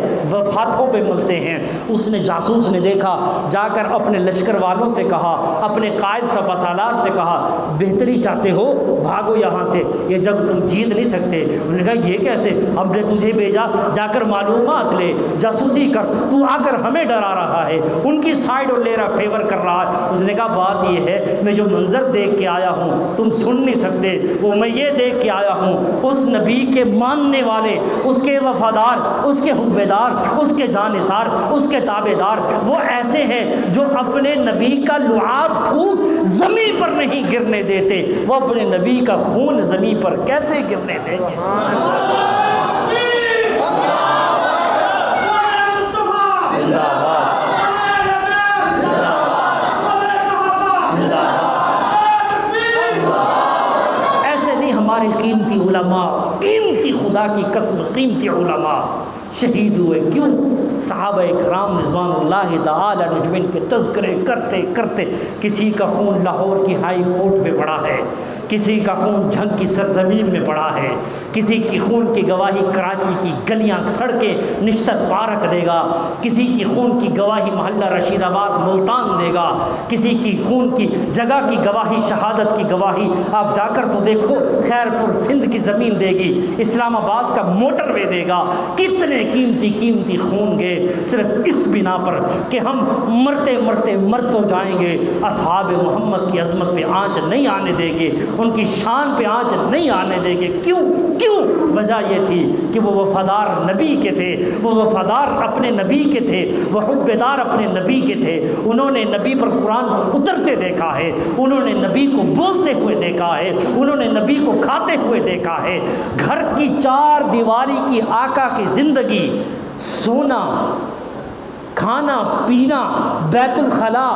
ہاتھوں پہ ملتے ہیں۔ اس نے جاسوس نے دیکھا، جا کر اپنے لشکر والوں سے کہا، اپنے قائد سپاسالار سے کہا، بہتری چاہتے ہو بھاگو یہاں سے، یہ جنگ تم جیت نہیں سکتے۔ انہوں نے کہا یہ کیسے؟ ہم نے تجھے بھیجا جا کر معلومات لے، جاسوسی کر، تو آ کر ہمیں ڈرا رہا ہے، ان کی سائیڈ اور لے رہا، فیور کر رہا ہے۔ اس نے کہا بات یہ ہے میں جو منظر دیکھ کے آیا ہوں تم سن نہیں سکتے، وہ میں یہ دیکھ کے آیا ہوں اس نبی کے ماننے والے، اس کے وفادار، اس کے حبیدار، اس کے جانثار، اس کے تابعدار وہ ایسے ہیں جو اپنے نبی کا لعاب تھوک زمین پر نہیں گرنے دیتے، وہ اپنے نبی کا خون زمین پر کیسے گرنے دیں گے؟ ایسے نہیں ہمارے قیمتی علماء، قیمتی خدا کی قسم قیمتی علماء شہید ہوئے۔ کیوں؟ صحابہ اکرام رضوان اللہ تعالی علیہم کے تذکرے کرتے کرتے کسی کا خون لاہور کی ہائی کورٹ میں پڑا ہے، کسی کا خون جھنگ کی سرزمین میں پڑا ہے، کسی کی خون کی گواہی کراچی کی گلیاں سڑکیں نشتر پارک دے گا، کسی کی خون کی گواہی محلہ رشید آباد ملتان دے گا، کسی کی خون کی جگہ کی گواہی، شہادت کی گواہی آپ جا کر تو دیکھو خیر پور سندھ کی زمین دے گی، اسلام آباد کا موٹر وے دے گا۔ کتنے قیمتی خون گئے صرف اس بنا پر کہ ہم مرتے مرتے مر تو جائیں گے، اصحاب محمد کی عظمت پہ آنچ نہیں آنے دیں گے، ان کی شان پہ آنچ نہیں آنے دیں گے۔ کیوں؟ وجہ یہ تھی کہ وہ وفادار نبی کے تھے، وہ وفادار اپنے نبی کے تھے، وہ حبیدار اپنے نبی کے تھے۔ انہوں نے نبی پر قرآن کو اترتے دیکھا ہے، انہوں نے نبی کو بولتے ہوئے دیکھا ہے، انہوں نے نبی کو کھاتے ہوئے دیکھا ہے۔ گھر کی چار دیواری کی آقا کی زندگی، سونا، کھانا پینا، بیت الخلا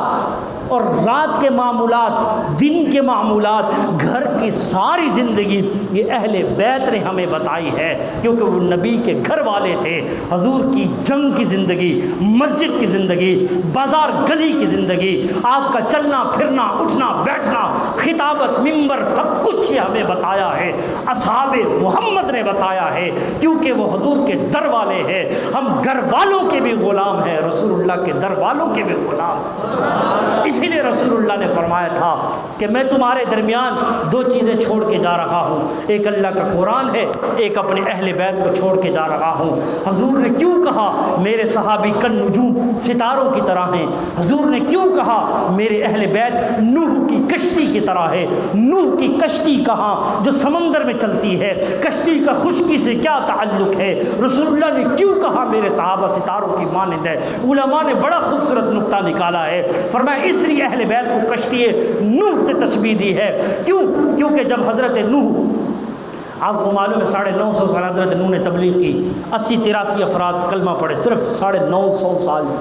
اور رات کے معمولات، دن کے معمولات، گھر کی ساری زندگی یہ اہل بیت نے ہمیں بتائی ہے، کیونکہ وہ نبی کے گھر والے تھے۔ حضور کی جنگ کی زندگی، مسجد کی زندگی، بازار گلی کی زندگی، آپ کا چلنا پھرنا، اٹھنا بیٹھنا، خطابت، منبر، سب کچھ یہ ہمیں بتایا ہے، اصحاب محمد نے بتایا ہے، کیونکہ وہ حضور کے در والے ہیں۔ ہم گھر والوں کے بھی غلام ہیں، رسول اللہ کے در والوں کے بھی غلام۔ اسی لیے رسول اللہ نے فرمایا تھا کہ میں تمہارے درمیان دو چیزیں چھوڑ کے جا رہا ہوں، ایک اللہ کا قرآن ہے، ایک اپنے اہل بیت کو چھوڑ کے جا رہا ہوں۔ حضور نے کیوں کہا میرے صحابی کن نجوم، ستاروں کی طرح ہیں؟ حضور نے کیوں کہا میرے اہل بیت نوح کی کشتی کی طرح ہے؟ نوح کی کشتی کہاں جو سمندر میں چلتی ہے، کشتی کا خشکی سے کیا تعلق ہے؟ رسول اللہ نے کیوں کہا میرے صحابہ ستاروں کی مانند ہے؟ علماء نے بڑا خوبصورت نقطہ نکالا ہے، فرمایا اس لیے اہل بیت کو کشتی نوح سے تشبیہ دی ہے۔ کیوں؟ کیونکہ جب حضرت نوح، آپ کو معلوم ہے 950 سال حضرت نوح نے تبلیغ کی، 80-83 افراد کلمہ پڑھے صرف 950 سال میں۔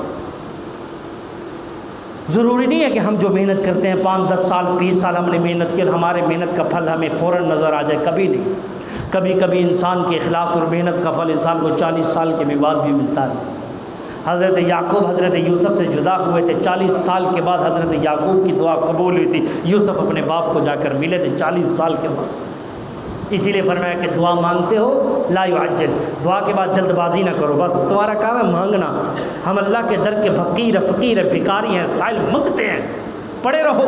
ضروری نہیں ہے کہ ہم جو محنت کرتے ہیں 5-10 سال 20 سال ہم نے محنت کی اور ہمارے محنت کا پھل ہمیں فوراً نظر آ جائے، کبھی نہیں۔ کبھی کبھی انسان کے اخلاص اور محنت کا پھل انسان کو 40 سال کے بعد بھی ملتا ہے۔ حضرت یعقوب حضرت یوسف سے جدا ہوئے تھے، 40 سال کے بعد حضرت یعقوب کی دعا قبول ہوئی تھی، یوسف اپنے باپ کو جا کر ملے تھے 40 سال کے بعد۔ اسی لیے فرمایا کہ دعا مانگتے ہو لا یعجل، دعا کے بعد جلد بازی نہ کرو، بس تمہارا کام ہے مانگنا۔ ہم اللہ کے در کے فقیر بھکاری ہیں، سائل مانگتے ہیں، پڑے رہو،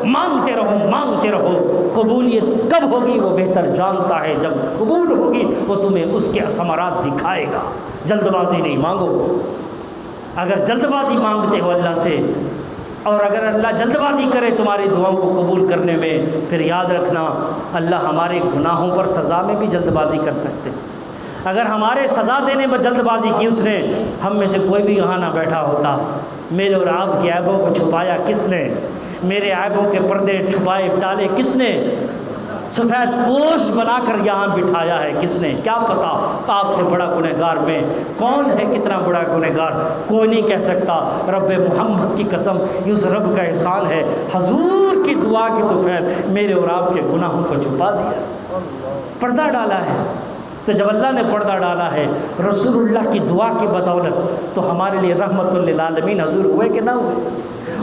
مانگتے رہو، مانگتے رہو۔ قبولیت کب ہوگی وہ بہتر جانتا ہے، جب قبول ہوگی وہ تمہیں اس کے ثمرات دکھائے گا۔ جلد بازی نہیں مانگو۔ اگر جلد بازی مانگتے ہو اللہ سے، اور اگر اللہ جلد بازی کرے تمہاری دعاؤں کو قبول کرنے میں، پھر یاد رکھنا اللہ ہمارے گناہوں پر سزا میں بھی جلد بازی کر سکتے۔ اگر ہمارے سزا دینے پر جلد بازی کی اس نے، ہم میں سے کوئی بھی یہاں نہ بیٹھا ہوتا۔ میرے اور آپ کے عیبوں کو چھپایا کس نے؟ میرے عیبوں کے پردے چھپائے ٹالے کس نے؟ سفید پوش بنا کر یہاں بٹھایا ہے کس نے؟ کیا پتا آپ سے بڑا گنہگار میں کون ہے، کتنا بڑا گنہگار کوئی نہیں کہہ سکتا۔ رب محمد کی قسم، یہ اس رب کا احسان ہے، حضور کی دعا کی طفیل میرے اور آپ کے گناہوں کو چھپا دیا، پردہ ڈالا ہے۔ تو جب اللہ نے پردہ ڈالا ہے رسول اللہ کی دعا کی بدولت، تو ہمارے لیے رحمت للعالمین حضور ہوئے کہ نہ ہوئے؟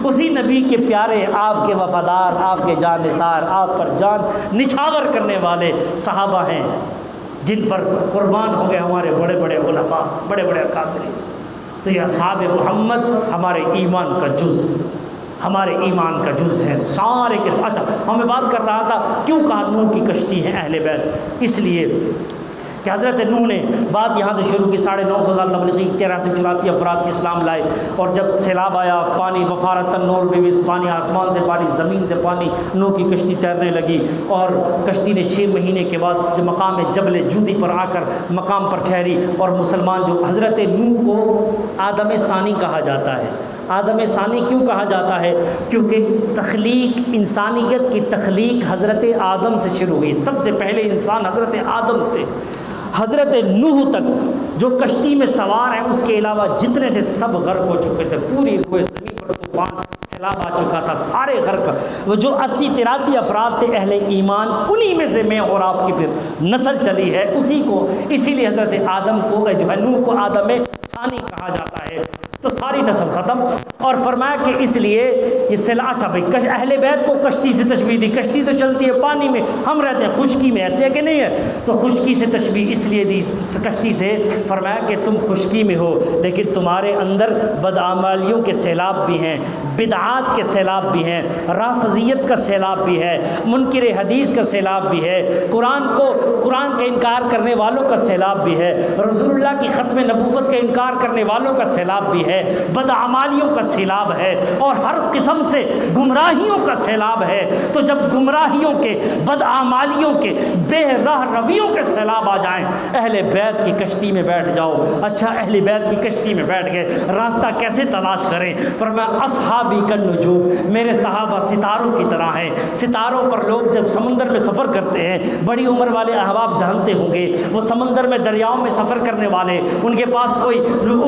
اسی نبی کے پیارے، آپ کے وفادار، آپ کے جان نثار، آپ پر جان نچھاور کرنے والے صحابہ ہیں جن پر قربان ہو گئے ہمارے بڑے بڑے علماء، بڑے بڑے اکابرین۔ تو یہ اصحاب محمد ہمارے ایمان کا جز، ہمارے ایمان کا جز ہے سارے کے ساتھ۔ اچھا، ہمیں بات کر رہا تھا کیوں کہا نوح کی کشتی ہے اہل بیت؟ اس لیے کہ حضرت نوح نے بات یہاں سے شروع کی، 950 سال تبلیغی، 83-84 افراد اسلام لائے، اور جب سیلاب آیا، پانی وفارت النور بوس، پانی آسمان سے پانی، زمین سے پانی، نوح کی کشتی تیرنے لگی، اور کشتی نے 6 مہینے کے بعد مقام جبل جودی پر آ کر مقام پر ٹھہری، اور مسلمان جو حضرت نوح کو آدم ثانی کہا جاتا ہے۔ آدم ثانی کیوں کہا جاتا ہے؟ کیونکہ تخلیق، انسانیت کی تخلیق حضرت آدم سے شروع ہوئی، سب سے پہلے انسان حضرت آدم تھے۔ حضرت نوح تک جو کشتی میں سوار ہیں اس کے علاوہ جتنے تھے سب غرق ہو چکے تھے، پوری روئے زمین پر طوفان سیلاب آ چکا تھا، سارے غرق۔ وہ جو 80-83 افراد تھے اہل ایمان، انہی میں سے میں اور آپ کی پھر نسل چلی ہے اسی کو، اسی لیے حضرت آدم کو جو ہے نوح کو آدم ثانی کہا جاتا ہے، تو ساری نسل ختم۔ اور فرمایا کہ اس لیے یہ اچھا بھائی اہل بیت کو کشتی سے تشبیہ دی، کشتی تو چلتی ہے پانی میں، ہم رہتے ہیں خشکی میں، ایسے ہے کہ نہیں ہے؟ تو خشکی سے تشبیہ اس لیے دی کشتی سے، فرمایا کہ تم خشکی میں ہو لیکن تمہارے اندر بدعمالیوں کے سیلاب بھی ہیں، بدعات کے سیلاب بھی ہیں، رافضیت کا سیلاب بھی ہے، منکر حدیث کا سیلاب بھی ہے، قرآن کا انکار کرنے والوں کا سیلاب بھی ہے، رسول اللہ کی ختم نبوت کا انکار کرنے والوں کا سیلاب بھی ہے، بدعمالیوں کا سیلاب ہے، اور ہر قسم سے گمراہیوں کا سیلاب ہے۔ تو جب گمراہیوں کے، بدعمالیوں کے، بے راہ رویوں کے سیلاب آ جائیں، اہل بیت کی کشتی میں بیٹھ جاؤ۔ اچھا، اہل بیت کی کشتی میں بیٹھ گئے، راستہ کیسے تلاش کریں؟ فرمایا اصحابی کالنجوم، میرے صحابہ ستاروں کی طرح ہیں۔ ستاروں پر لوگ جب سمندر میں سفر کرتے ہیں، بڑی عمر والے احباب جانتے ہوں گے، وہ سمندر میں دریاؤں میں سفر کرنے والے، ان کے پاس کوئی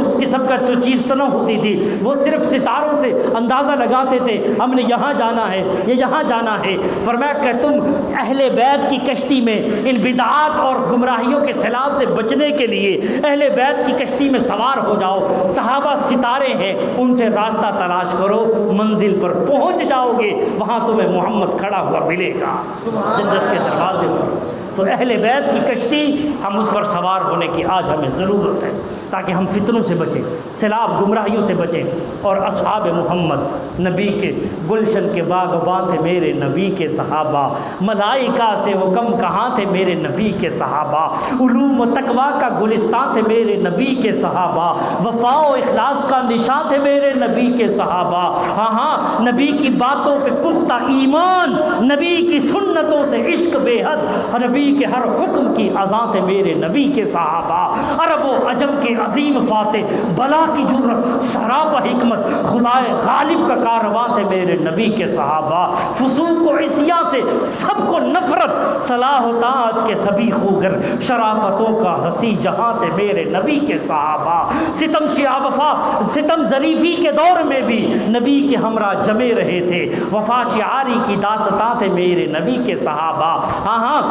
اس قسم کا جو چیز تو نہ ہوتی تھی، وہ صرف ستاروں سے اندازہ لگاتے تھے ہم نے یہاں جانا ہے، یہ یہاں جانا ہے۔ فرمایا کہ تم اہل بیت کی کشتی میں ان بدعات اور گمراہیوں کے سیلاب سے بچنے کے لیے اہل بیت کی کشتی میں سوار ہو جاؤ، صحابہ ستارے ہیں، ان سے راستہ تلاش کرو، منزل پر پہنچ جاؤ گے، وہاں تمہیں محمد کھڑا ہوا ملے گا جنت کے دروازے پر۔ تو اہل بیت کی کشتی، ہم اس پر سوار ہونے کی آج ہمیں ضرورت ہے تاکہ ہم فتنوں سے بچیں، سیلاب گمراہیوں سے بچیں۔ اور اصحاب محمد نبی کے گلشن کے باغباں تھے میرے نبی کے صحابہ، ملائکہ سے وہ کم کہاں تھے میرے نبی کے صحابہ، علوم و تقویٰ کا گلستان تھے میرے نبی کے صحابہ، وفا و اخلاص کا نشان تھے میرے نبی کے صحابہ۔ ہاں، نبی کی باتوں پہ پختہ ایمان، نبی کی سنتوں سے عشق بے حد، نبی کے ہر حکم کی اذاں تھے میرے نبی کے صحابہ، عرب و عجم کے عظیم فاتح، بلا کی جرت، سراپا حکمت، خدائے غالب کا کارواں تھے میرے نبی کے صحابہ، فسوق و عصیاں سے سب کو نفرت، صلاح و طاعت کے سبھی خوگر، شرافتوں کا ہنسی جہاں تھے میرے نبی کے صحابہ، ستم شیعہ وفا، ستم ظریفی کے دور میں بھی نبی کے ہمراہ جمے رہے تھے، وفا شعاری کی داستاں تھے میرے نبی کے صحابہ۔ ہاں،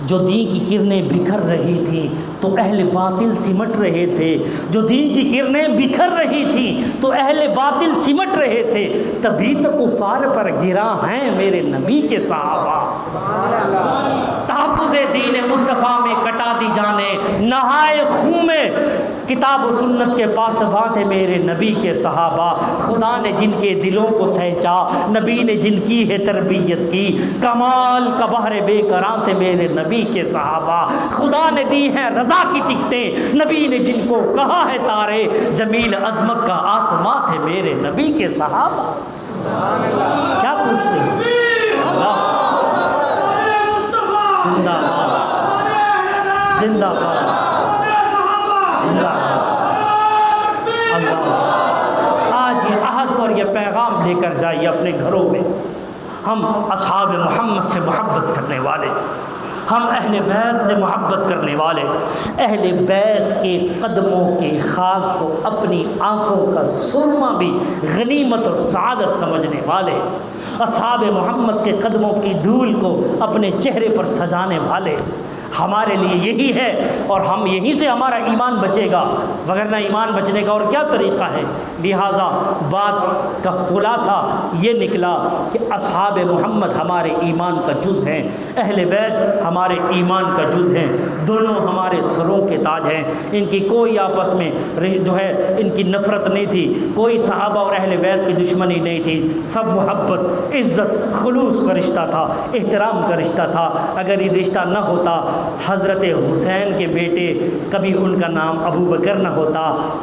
جو دین کی کرنیں بکھر رہی تھیں تو اہل باطل سمٹ رہے تھے، جو دین کی کرنیں بکھر رہی تھیں تو اہل باطل سمٹ رہے تھے، تبھی تو کفار پر گرا ہیں میرے نبی کے صحابہ۔ تحفظ دین مصطفیٰ میں کٹا دی جانے، نہائے خون میں کتاب و سنت کے پاسباں تھے میرے نبی کے صحابہ، خدا نے جن کے دلوں کو سینچا، نبی نے جن کی ہے تربیت کی، کمال کا بحر بے کراں تھے میرے نبی کے صحابہ، خدا نے دی ہیں رضا کی ٹکٹیں، نبی نے جن کو کہا ہے تارے، جمیل عظمت کا آسماں تھے میرے نبی کے صحابہ۔ کیا پوچھتے ہیں؟ زندہ باد، زندہ باد، زندہ باد۔ اللہ آج یہ عہد اور یہ پیغام لے کر جائیے اپنے گھروں میں، ہم اصحاب محمد سے محبت کرنے والے، ہم اہل بیت سے محبت کرنے والے، اہل بیت کے قدموں کی خاک کو اپنی آنکھوں کا سرما بھی غنیمت اور سعادت سمجھنے والے، اصحاب محمد کے قدموں کی دھول کو اپنے چہرے پر سجانے والے، ہمارے لیے یہی ہے، اور ہم یہیں سے ہمارا ایمان بچے گا، وگرنہ ایمان بچنے کا اور کیا طریقہ ہے؟ لہٰذا بات کا خلاصہ یہ نکلا کہ اصحاب محمد ہمارے ایمان کا جز ہیں، اہل بیت ہمارے ایمان کا جز ہیں، دونوں ہمارے سروں کے تاج ہیں، ان کی کوئی آپس میں جو ہے ان کی نفرت نہیں تھی، کوئی صحابہ اور اہل بیت کی دشمنی نہیں تھی، سب محبت، عزت، خلوص کا رشتہ تھا، احترام کا رشتہ تھا۔ اگر یہ رشتہ نہ ہوتا، حضرت حسین کے بیٹے کبھی ان کا نام ابو بکر نہ ہوتا،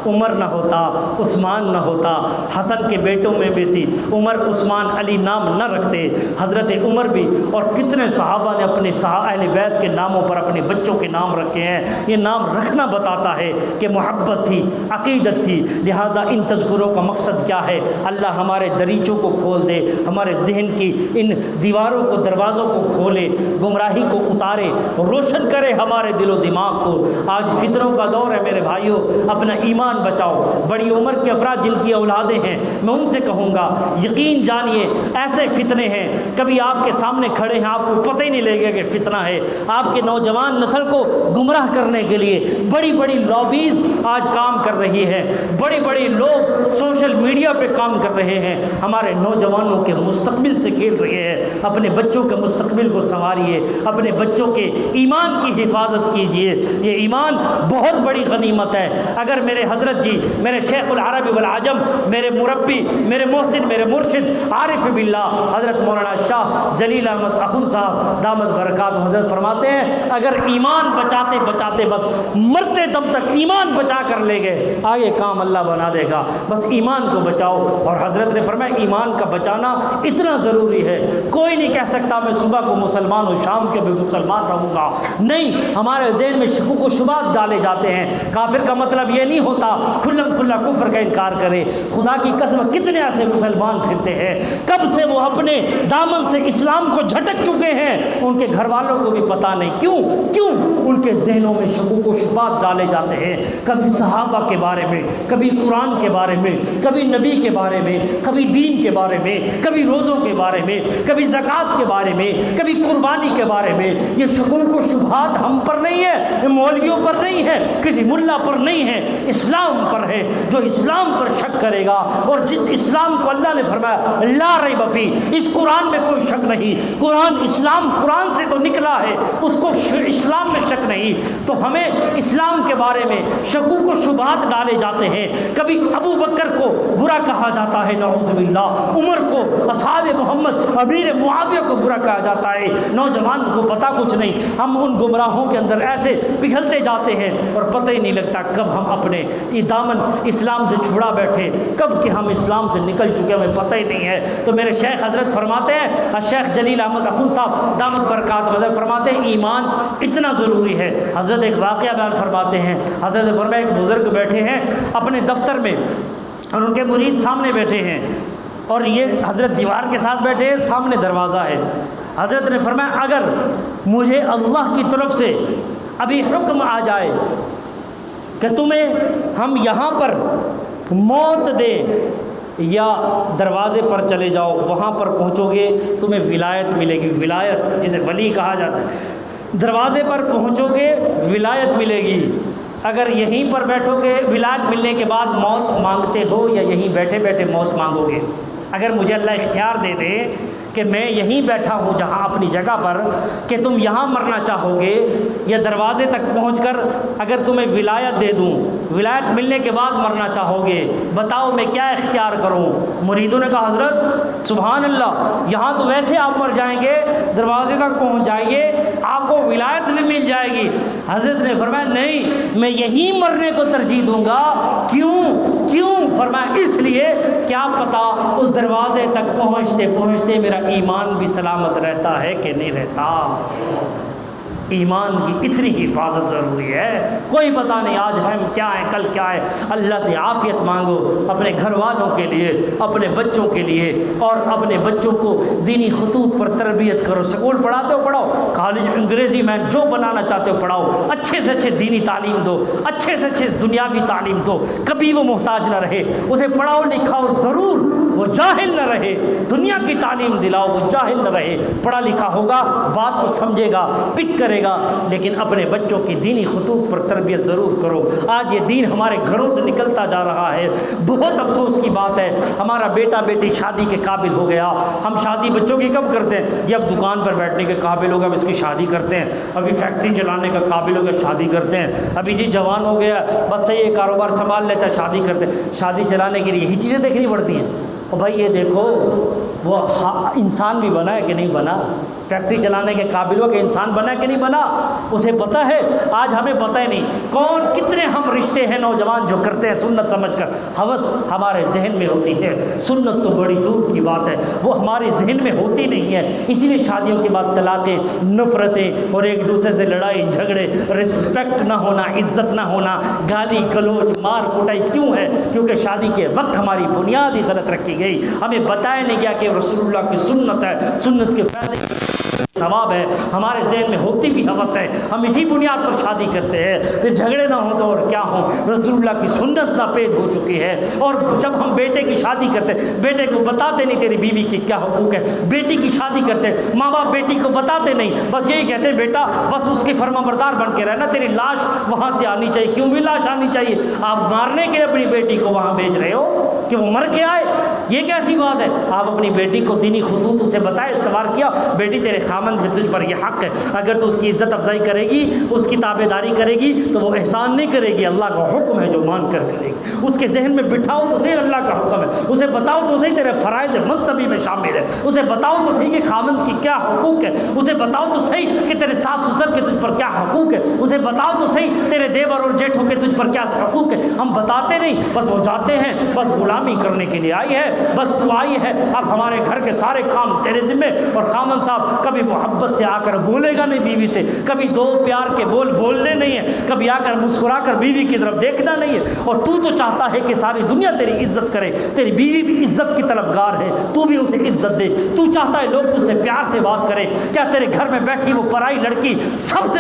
عمر نہ ہوتا، عثمان نہ ہوتا، حسن کے بیٹوں میں بھی سی عمر، عثمان، علی نام نہ رکھتے، حضرت عمر بھی، اور کتنے صحابہ نے اپنے اہل بیت کے ناموں پر اپنے بچوں کے نام رکھے ہیں۔ یہ نام رکھنا بتاتا ہے کہ محبت تھی، عقیدت تھی۔ لہٰذا ان تذکروں کا مقصد کیا ہے؟ اللہ ہمارے دریچوں کو کھول دے، ہمارے ذہن کی ان دیواروں کو، دروازوں کو کھولے، گمراہی کو اتارے، روشن کرے ہمارے دل و دماغ کو۔ آج فتنوں کا دور ہے میرے بھائیوں، اپنا ایمان بچاؤ۔ بڑی عمر کے افراد جن کی اولادیں ہیں، میں ان سے کہوں گا یقین جانیے ایسے فتنے ہیں، کبھی آپ کے سامنے کھڑے ہیں، آپ کو پتہ ہی نہیں لگے گا کہ فتنہ ہے۔ آپ کے نوجوان نسل کو گمراہ کرنے کے لیے بڑی بڑی لابیز آج کام کر رہی ہے، بڑے بڑے لوگ سوشل میڈیا پہ کام کر رہے ہیں، ہمارے نوجوانوں کے مستقبل سے کھیل رہے ہیں۔ اپنے بچوں کے مستقبل کو سنواریے، اپنے بچوں کے ایمان کی حفاظت کیجئے۔ یہ ایمان بہت بڑی غنیمت ہے۔ اگر میرے حضرت جی، میرے شیخ العرب والعجم، میرے مربی، میرے محسن، میرے مرشد عارف باللہ حضرت مولانا شاہ جلیل احمد اخن صاحب دامت برکاتہ حضرت فرماتے ہیں اگر ایمان بچاتے بچاتے بس مرتے دم تک ایمان بچا کر لے گئے، آگے کام اللہ بنا دے گا، بس ایمان کو بچاؤ۔ اور حضرت نے فرمایا ایمان کا بچانا اتنا ضروری ہے، کوئی نہیں کہہ سکتا میں صبح کو مسلمان ہوں، شام کے بھی مسلمان رہوں گا، نہیں، ہمارے ذہن میں شکوک و شبہات ڈالے جاتے ہیں۔ کافر کا مطلب یہ نہیں ہوتا کھلم کھلا کفر کا انکار کرے۔ خدا کی قسم کتنے ایسے مسلمان پھرتے ہیں، کب سے وہ اپنے دامن سے اسلام کو جھٹک چکے ہیں، ان کے گھر والوں کو بھی پتہ نہیں کیوں ان کے ذہنوں میں شکوک و شبہات ڈالے جاتے ہیں، کبھی صحابہ کے بارے میں، کبھی قرآن کے بارے میں، کبھی نبی کے بارے میں، کبھی دین کے بارے میں، کبھی روزوں کے بارے میں، کبھی زکوٰۃ کے بارے میں، کبھی قربانی کے بارے میں۔ یہ شکوک و شبہات ہم پر نہیں ہے، مولویوں پر نہیں ہے، کسی ملا پر نہیں ہے، اسلام پر ہے۔ جو اسلام پر شک کرے گا، اور جس اسلام کو اللہ نے فرمایا لا ریب فیہ، اس قرآن میں کوئی شک نہیں، قرآن اسلام قرآن سے تو نکلا ہے، اس کو اسلام میں شک نہیں، تو ہمیں اسلام کے بارے میں شکوک و شبہات ڈالے جاتے ہیں۔ کبھی ابو بکر کو برا کہا جاتا ہے نعوذ باللہ، عمر کو، اصحاب محمد، امیر معاویہ کو برا کہا جاتا ہے، نوجوان کو پتہ کچھ نہیں۔ ہم ان گمراہوں کے اندر ایسے پگھلتے جاتے ہیں اور پتہ ہی نہیں لگتا کب ہم اپنے دامن اسلام سے چھڑا بیٹھے، کب کہ ہم اسلام سے نکل چکے، ہمیں پتہ ہی نہیں ہے۔ تو میرے شیخ حضرت فرماتے ہیں، الشیخ جلیل احمد اخن صاحب دامت برکاتہ حضرت فرماتے ہیں ایمان اتنا ضروری ہے۔ حضرت ایک واقعہ بیان فرماتے ہیں، حضرت نے فرمایا ایک بزرگ بیٹھے ہیں اپنے دفتر میں اور ان کے مرید سامنے بیٹھے ہیں، اور یہ حضرت دیوار کے ساتھ بیٹھے ہیں، سامنے دروازہ ہے۔ حضرت نے فرمایا اگر مجھے اللہ کی طرف سے ابھی حکم آ جائے کہ تمہیں ہم یہاں پر موت دیں یا دروازے پر چلے جاؤ، وہاں پر پہنچو گے تمہیں ولایت ملے گی، ولایت جسے ولی کہا جاتا ہے، دروازے پر پہنچو گے ولایت ملے گی، اگر یہیں پر بیٹھو گے ولایت ملنے کے بعد موت مانگتے ہو یا یہیں بیٹھے بیٹھے موت مانگو گے، اگر مجھے اللہ اختیار دے دے کہ میں یہیں بیٹھا ہوں جہاں اپنی جگہ پر، کہ تم یہاں مرنا چاہو گے یا دروازے تک پہنچ کر اگر تمہیں ولایت دے دوں، ولایت ملنے کے بعد مرنا چاہو گے، بتاؤ میں کیا اختیار کروں؟ مریدوں نے کہا حضرت سبحان اللہ، یہاں تو ویسے آپ مر جائیں گے، دروازے تک پہنچ جائیے آپ کو ولایت بھی مل جائے گی۔ حضرت نے فرمایا نہیں، میں یہیں مرنے کو ترجیح دوں گا۔ کیوں؟ فرمایا اس لیے کیا پتا اس دروازے تک پہنچتے پہنچتے میرا ایمان بھی سلامت رہتا ہے کہ نہیں رہتا۔ ایمان کی اتنی حفاظت ضروری ہے. کوئی پتہ نہیں آج ہم کیا ہیں کل کیا ہے. اللہ سے عافیت مانگو اپنے گھر والوں کے لیے, اپنے بچوں کے لیے, اور اپنے بچوں کو دینی خطوط پر تربیت کرو. سکول پڑھاتے ہو پڑھاؤ, کالج انگریزی میں جو بنانا چاہتے ہو پڑھاؤ, اچھے سے اچھے دینی تعلیم دو, اچھے سے اچھے دنیاوی تعلیم دو. کبھی وہ محتاج نہ رہے, اسے پڑھاؤ لکھاؤ ضرور, وہ جاہل نہ رہے. دنیا کی تعلیم دلاؤ, وہ جاہل نہ رہے. پڑھا لکھا ہوگا, بات کو سمجھے گا, پک کرے گا, لیکن اپنے بچوں کی دینی خطوط پر تربیت ضرور کرو. آج یہ دین ہمارے گھروں سے نکلتا جا رہا ہے. بہت افسوس کی بات ہے, ہمارا بیٹا بیٹی شادی کے قابل ہو گیا. ہم شادی بچوں کی کب کرتے ہیں؟ جب دکان پر بیٹھنے کے قابل ہوگا اس کی شادی کرتے ہیں. ابھی فیکٹری چلانے کا قابل ہوگا شادی کرتے ہیں. ابھی جی جوان ہو گیا, بس صحیح ہے کاروبار سنبھال لیتا ہے, شادی کرتے ہیں. شادی چلانے کے لیے یہی چیزیں دیکھنی پڑتی ہیں. اور بھائی یہ دیکھو وہ انسان بھی بنا ہے کہ نہیں بنا, فیکٹری چلانے کے قابل ہو کہ انسان بنا کہ نہیں بنا, اسے پتہ ہے. آج ہمیں پتہ ہی نہیں کون کتنے ہم رشتے ہیں نوجوان جو کرتے ہیں سنت سمجھ کر. ہوس ہمارے ذہن میں ہوتی ہے, سنت تو بڑی دور کی بات ہے, وہ ہمارے ذہن میں ہوتی نہیں ہے. اسی لیے شادیوں کے بعد طلاقیں, نفرتیں, اور ایک دوسرے سے لڑائی جھگڑے, رسپیکٹ نہ ہونا, عزت نہ ہونا, گالی گلوچ, مار کٹائی. کیوں ہے؟ کیونکہ شادی کے وقت ہماری بنیاد ہی غلط رکھی گئی. ہمیں بتایا نہیں گیا کہ رسول اللہ کی سنت ہے, سنت کے فائدے ثواب ہے. ہمارے ذہن میں ہوتی بھی ہوس ہے, ہم اسی بنیاد پر شادی کرتے ہیں. پھر جھگڑے نہ ہوں تو اور کیا ہوں, رسول اللہ کی سنت ناپید ہو چکی ہے. اور جب ہم بیٹے کی شادی کرتے ہیں, بیٹے کو بتاتے نہیں تیری بیوی کی کیا حقوق ہے. بیٹی کی شادی کرتے ہیں, ماں باپ بیٹی کو بتاتے نہیں, بس یہی کہتے ہیں بیٹا بس اس کے فرما بردار بن کے رہنا, تیری لاش وہاں سے آنی چاہیے. کیوں بھی لاش آنی چاہیے؟ آپ مارنے کے لیے اپنی بیٹی کو وہاں بھیج رہے ہو کہ وہ مر کے آئے, یہ کیسی بات ہے؟ آپ اپنی بیٹی کو دینی خطوط اسے بتائے, استوار کیا, بیٹی تیرے خامند میں تجھ پر یہ حق ہے. اگر تو اس کی عزت افزائی کرے گی, اس کی تابع داری کرے گی, تو وہ احسان نہیں کرے گی, اللہ کا حکم ہے جو مان کر کرے گی. اس کے ذہن میں بٹھاؤ تو صحیح اللہ کا حکم ہے, اسے بتاؤ تو صحیح تیرے فرائض منصبی میں شامل ہے, اسے بتاؤ تو صحیح کہ خامند کی کیا حقوق ہے, اسے بتاؤ تو صحیح کہ تیرے ساس سسر کے تجھ پر کیا حقوق ہے, اسے بتاؤ تو صحیح تیرے دیور اور جیٹھوں کے تجھ پر کیا حقوق ہے. ہم بتاتے نہیں, بس وہ جاتے ہیں, بس غلامی کرنے کے لیے آئی ہے, بس تو آئی ہے اب ہمارے گھر کے سارے کام تیرے ذمہ. اور خامند صاحب کبھی محبت سے آ کر بولے گا نہیں بیوی سے, کبھی دو پیار کے بول بولنے نہیں ہے, کبھی آ کر مسکرا کر بیوی کی طرف دیکھنا نہیں ہے. اور تو چاہتا ہے کہ ساری دنیا تیری عزت کرے, تیری بیوی بھی عزت کی طلبگار ہے, تو بھی اسے عزت دے. تو چاہتا ہے لوگ تجھ سے پیار سے بات کریں. کیا تیرے گھر میں بیٹھی وہ پرائی لڑکی سب سے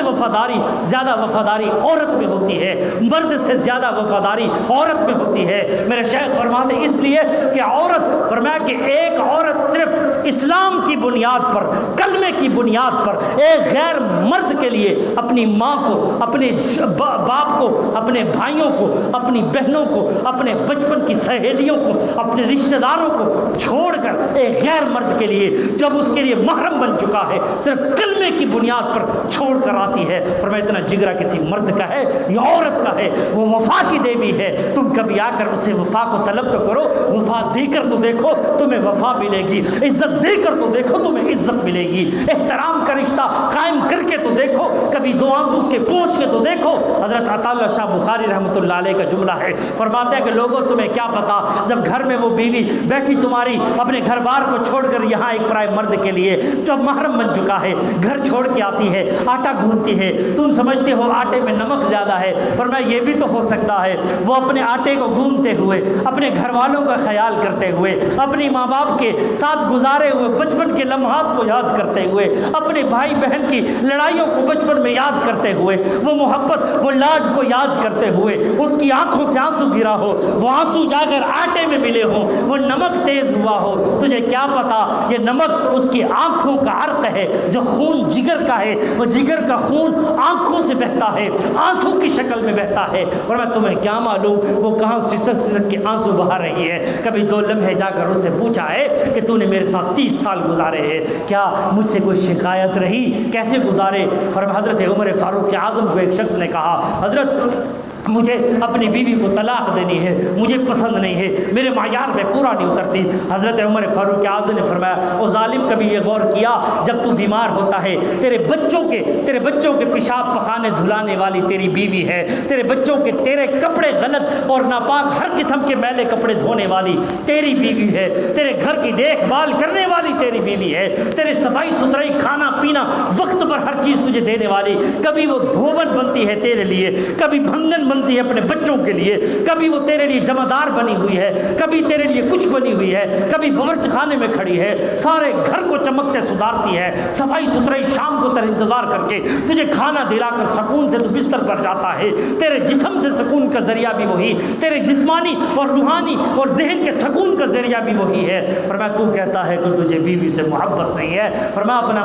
زیادہ وفاداری عورت میں ہوتی ہے, مرد سے زیادہ وفاداری عورت میں ہوتی ہے. میرے شیخ فرماتے اس لیے کہ عورت, فرمایا کہ ایک عورت صرف اسلام کی بنیاد پر, کلمے کی بنیاد پر ایک غیر مرد کے لیے اپنی ماں کو, اپنے باپ کو, اپنے بھائیوں کو, اپنی بہنوں کو, اپنے بچپن کی سہیلیوں کو, اپنے رشتہ داروں کو چھوڑ کر ایک غیر مرد کے لیے جب اس کے لیے محرم بن چکا ہے, صرف کلمے کی بنیاد پر چھوڑ کر آتی ہے. فرمایا اتنا جگرا کسی مرد کا ہے یا عورت کا ہے, وہ وفا کی دیوی ہے. تم کبھی آ کر اسے وفا کو طلب تو کرو, وفا دے کر تو دیکھو تمہیں وفا ملے گی, عزت دے کر تو دیکھو تمہیں عزت ملے گی, احترام کا رشتہ قائم کر کے تو دیکھو, کبھی دو آنسو اس کے پوچھ کے تو دیکھو. حضرت عطا اللہ شاہ بخاری رحمۃ اللہ علیہ کا جملہ ہے, فرماتے ہیں کہ لوگوں تمہیں کیا پتا, جب گھر میں وہ بیوی بیٹھی تمہاری اپنے گھر بار کو چھوڑ کر یہاں ایک پرائے مرد کے لیے جب محرم بن چکا ہے, گھر چھوڑ کے آتی ہے, آٹا گھونتی ہے, تم سمجھتے ہو آٹے میں نمک زیادہ ہے. فرمایا یہ بھی تو ہو سکتا ہے وہ اپنے آٹے کو گھونتے ہوئے, اپنے گھر والوں کا خیال کرتے ہوئے, اپنی ماں باپ کے ساتھ گزارے ہوئے بچپن کے لمحات کو یاد کرتے ہوئے, اپنے بھائی بہن کی لڑائیوں کو بچپن میں یاد کرتے ہوئے, وہ محبت وہ لاڈ کو یاد کرتے ہوئے اس کی آنکھوں سے آنسو گرا ہو, وہ آنسو جا کر آٹے میں ملے ہوں, وہ نمک تیز ہوا ہو. تجھے کیا پتا یہ نمک اس کی آنکھوں کا عرق ہے جو خون جگر کا ہے, وہ جگر کا خون آنکھوں سے بہتا ہے, آنسو کی شکل میں بہتا ہے. اور میں تمہیں کیا معلوم وہ کہاں سسک کے آنسو بہا رہی ہے. کبھی 2 لمحے جا کر اس سے پوچھا ہے کہ تو نے میرے ساتھ 30 سال گزارے ہیں, کیا مجھ سے کوئی شکایت رہی, کیسے گزارے؟ فرمایا حضرت عمر فاروق اعظم کو ایک شخص نے کہا, حضرت مجھے اپنی بیوی کو طلاق دینی ہے، مجھے پسند نہیں ہے، میرے معیار میں پورا نہیں اترتی۔ حضرت عمر فاروق اعظم نے فرمایا او ظالم، کبھی یہ غور کیا جب تو بیمار ہوتا ہے تیرے بچوں کے پیشاب پخانے دھلانے والی تیری بیوی ہے، تیرے بچوں کے تیرے کپڑے غلط اور ناپاک ہر قسم کے میلے کپڑے دھونے والی تیری بیوی ہے، تیرے گھر کی دیکھ بھال کرنے والی تیری بیوی ہے، تیرے صفائی ستھرائی کھانا پینا وقت پر ہر چیز تجھے دینے والی، کبھی وہ دھوبن بنتی ہے تیرے لیے، کبھی بھنگن بنتی ہے اپنے بچوں کے لیے، کبھی وہ تیرے لیے جمعدار بنی ہوئی ہے، کبھی تیرے لیے کچھ بنی ہوئی ہے، کبھی باورچی خانے میں کھڑی ہے، سارے گھر کو چمکتے سدھارتی ہے، صفائی ستھرائی شام کو تیرا انتظار کر کے تجھے کھانا دلا کر سکون سے تو بستر پر جاتا ہے، تیرے جسم سے سکون کا ذریعہ بھی وہی، تیرے جسمانی اور روحانی اور ذہن کے سکون کا ذریعہ بھی وہی ہے۔ فرمایا تو کہتا ہے کہ تجھے بیوی سے محبت نہیں ہے، فرمایا اپنا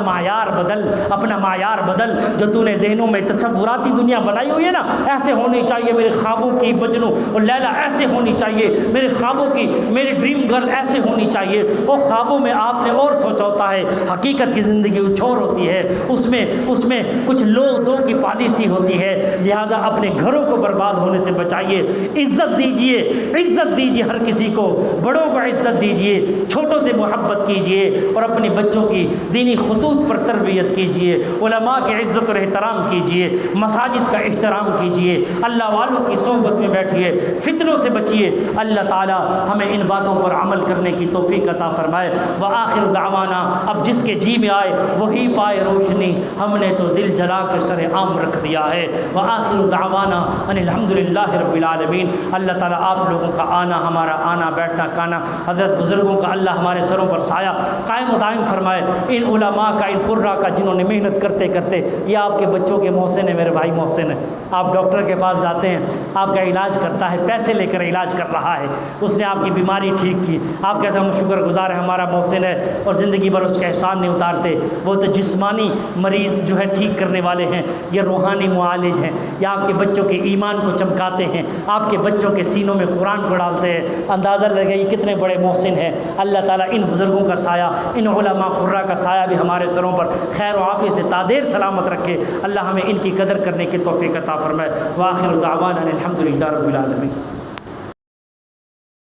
معیار بدل، جو تو نے ذہنوں میں تصوراتی دنیا بنائی ہوئی ہے نا، ایسے ہونی چاہیے میرے خوابوں کی مجنو اور لیلا، ایسے ہونی چاہیے میرے خوابوں کی میری ڈریم گرل ایسے ہونی چاہیے۔ اور خوابوں میں آپ نے اور سوچا ہوتا ہے، حقیقت کی زندگی کچھ اور ہوتی ہے، اس میں کچھ لوگ دو کی پالیسی ہوتی ہے، لہٰذا اپنے گھروں کو برباد ہونے سے بچائیے، عزت دیجیے ہر کسی کو، بڑوں کو عزت دیجیے، چھوٹوں سے محبت کیجیے اور اپنے بچوں کی دینی خطوط پر تربیت کیجیے، علماء کی عزت اور احترام کیجیے، مساجد کا احترام کیجیے، اللہ والوں کی صحبت میں بیٹھیے، فتنوں سے بچیے۔ اللہ تعالی ہمیں ان باتوں پر عمل کرنے کی توفیق عطا فرمائے۔ وآخر دعوانا، اب جس کے جی میں آئے وہی پائے روشنی، ہم نے تو دل جلا کے سر عام رکھ دیا ہے۔ وآخر دعوانا ان الحمدللہ رب العالمین۔ اللہ تعالیٰ آپ لوگوں کا آنا، ہمارا آنا بیٹھنا کھانا، حضرت بزرگوں کا اللہ ہمارے سروں پر سایہ قائم و دائم فرمائے، ان علماء کا، ان قرہ کا جنہوں نے محنت کرتے کرتے، یہ آپ کے بچوں کے محسن ہے، میرے بھائی محسن ہے، آپ ڈاکٹر کے پاس جاتے ہیں، آپ کا علاج کرتا ہے، پیسے لے کر علاج کر رہا ہے، اس نے آپ کی بیماری ٹھیک کی، آپ کہتے ہیں ہم شکر گزار ہیں ہمارا محسن ہے، اور زندگی بھر اس کا احسان نہیں اتارتے۔ وہ تو جسمانی مریض جو ہے ٹھیک کرنے والے ہیں، یہ روحانی معالج ہیں، یا آپ کے بچوں کے ایمان کو چمکاتے ہیں، آپ کے بچوں کے سینوں میں قرآن کو ڈالتے ہیں، اندازہ لگے یہ کتنے بڑے محسن ہیں۔ اللہ تعالیٰ ان بزرگوں کا سایہ، ان علماء قرہ کا سایہ بھی ہمارے سروں پر خیر و عافیت سے تادیر سلامت رکھے۔ اللہ ہمیں ان کی قدر کرنے کی توفیق عطا فرمائے۔ وآخر دعوانا الحمدللہ رب العالمین۔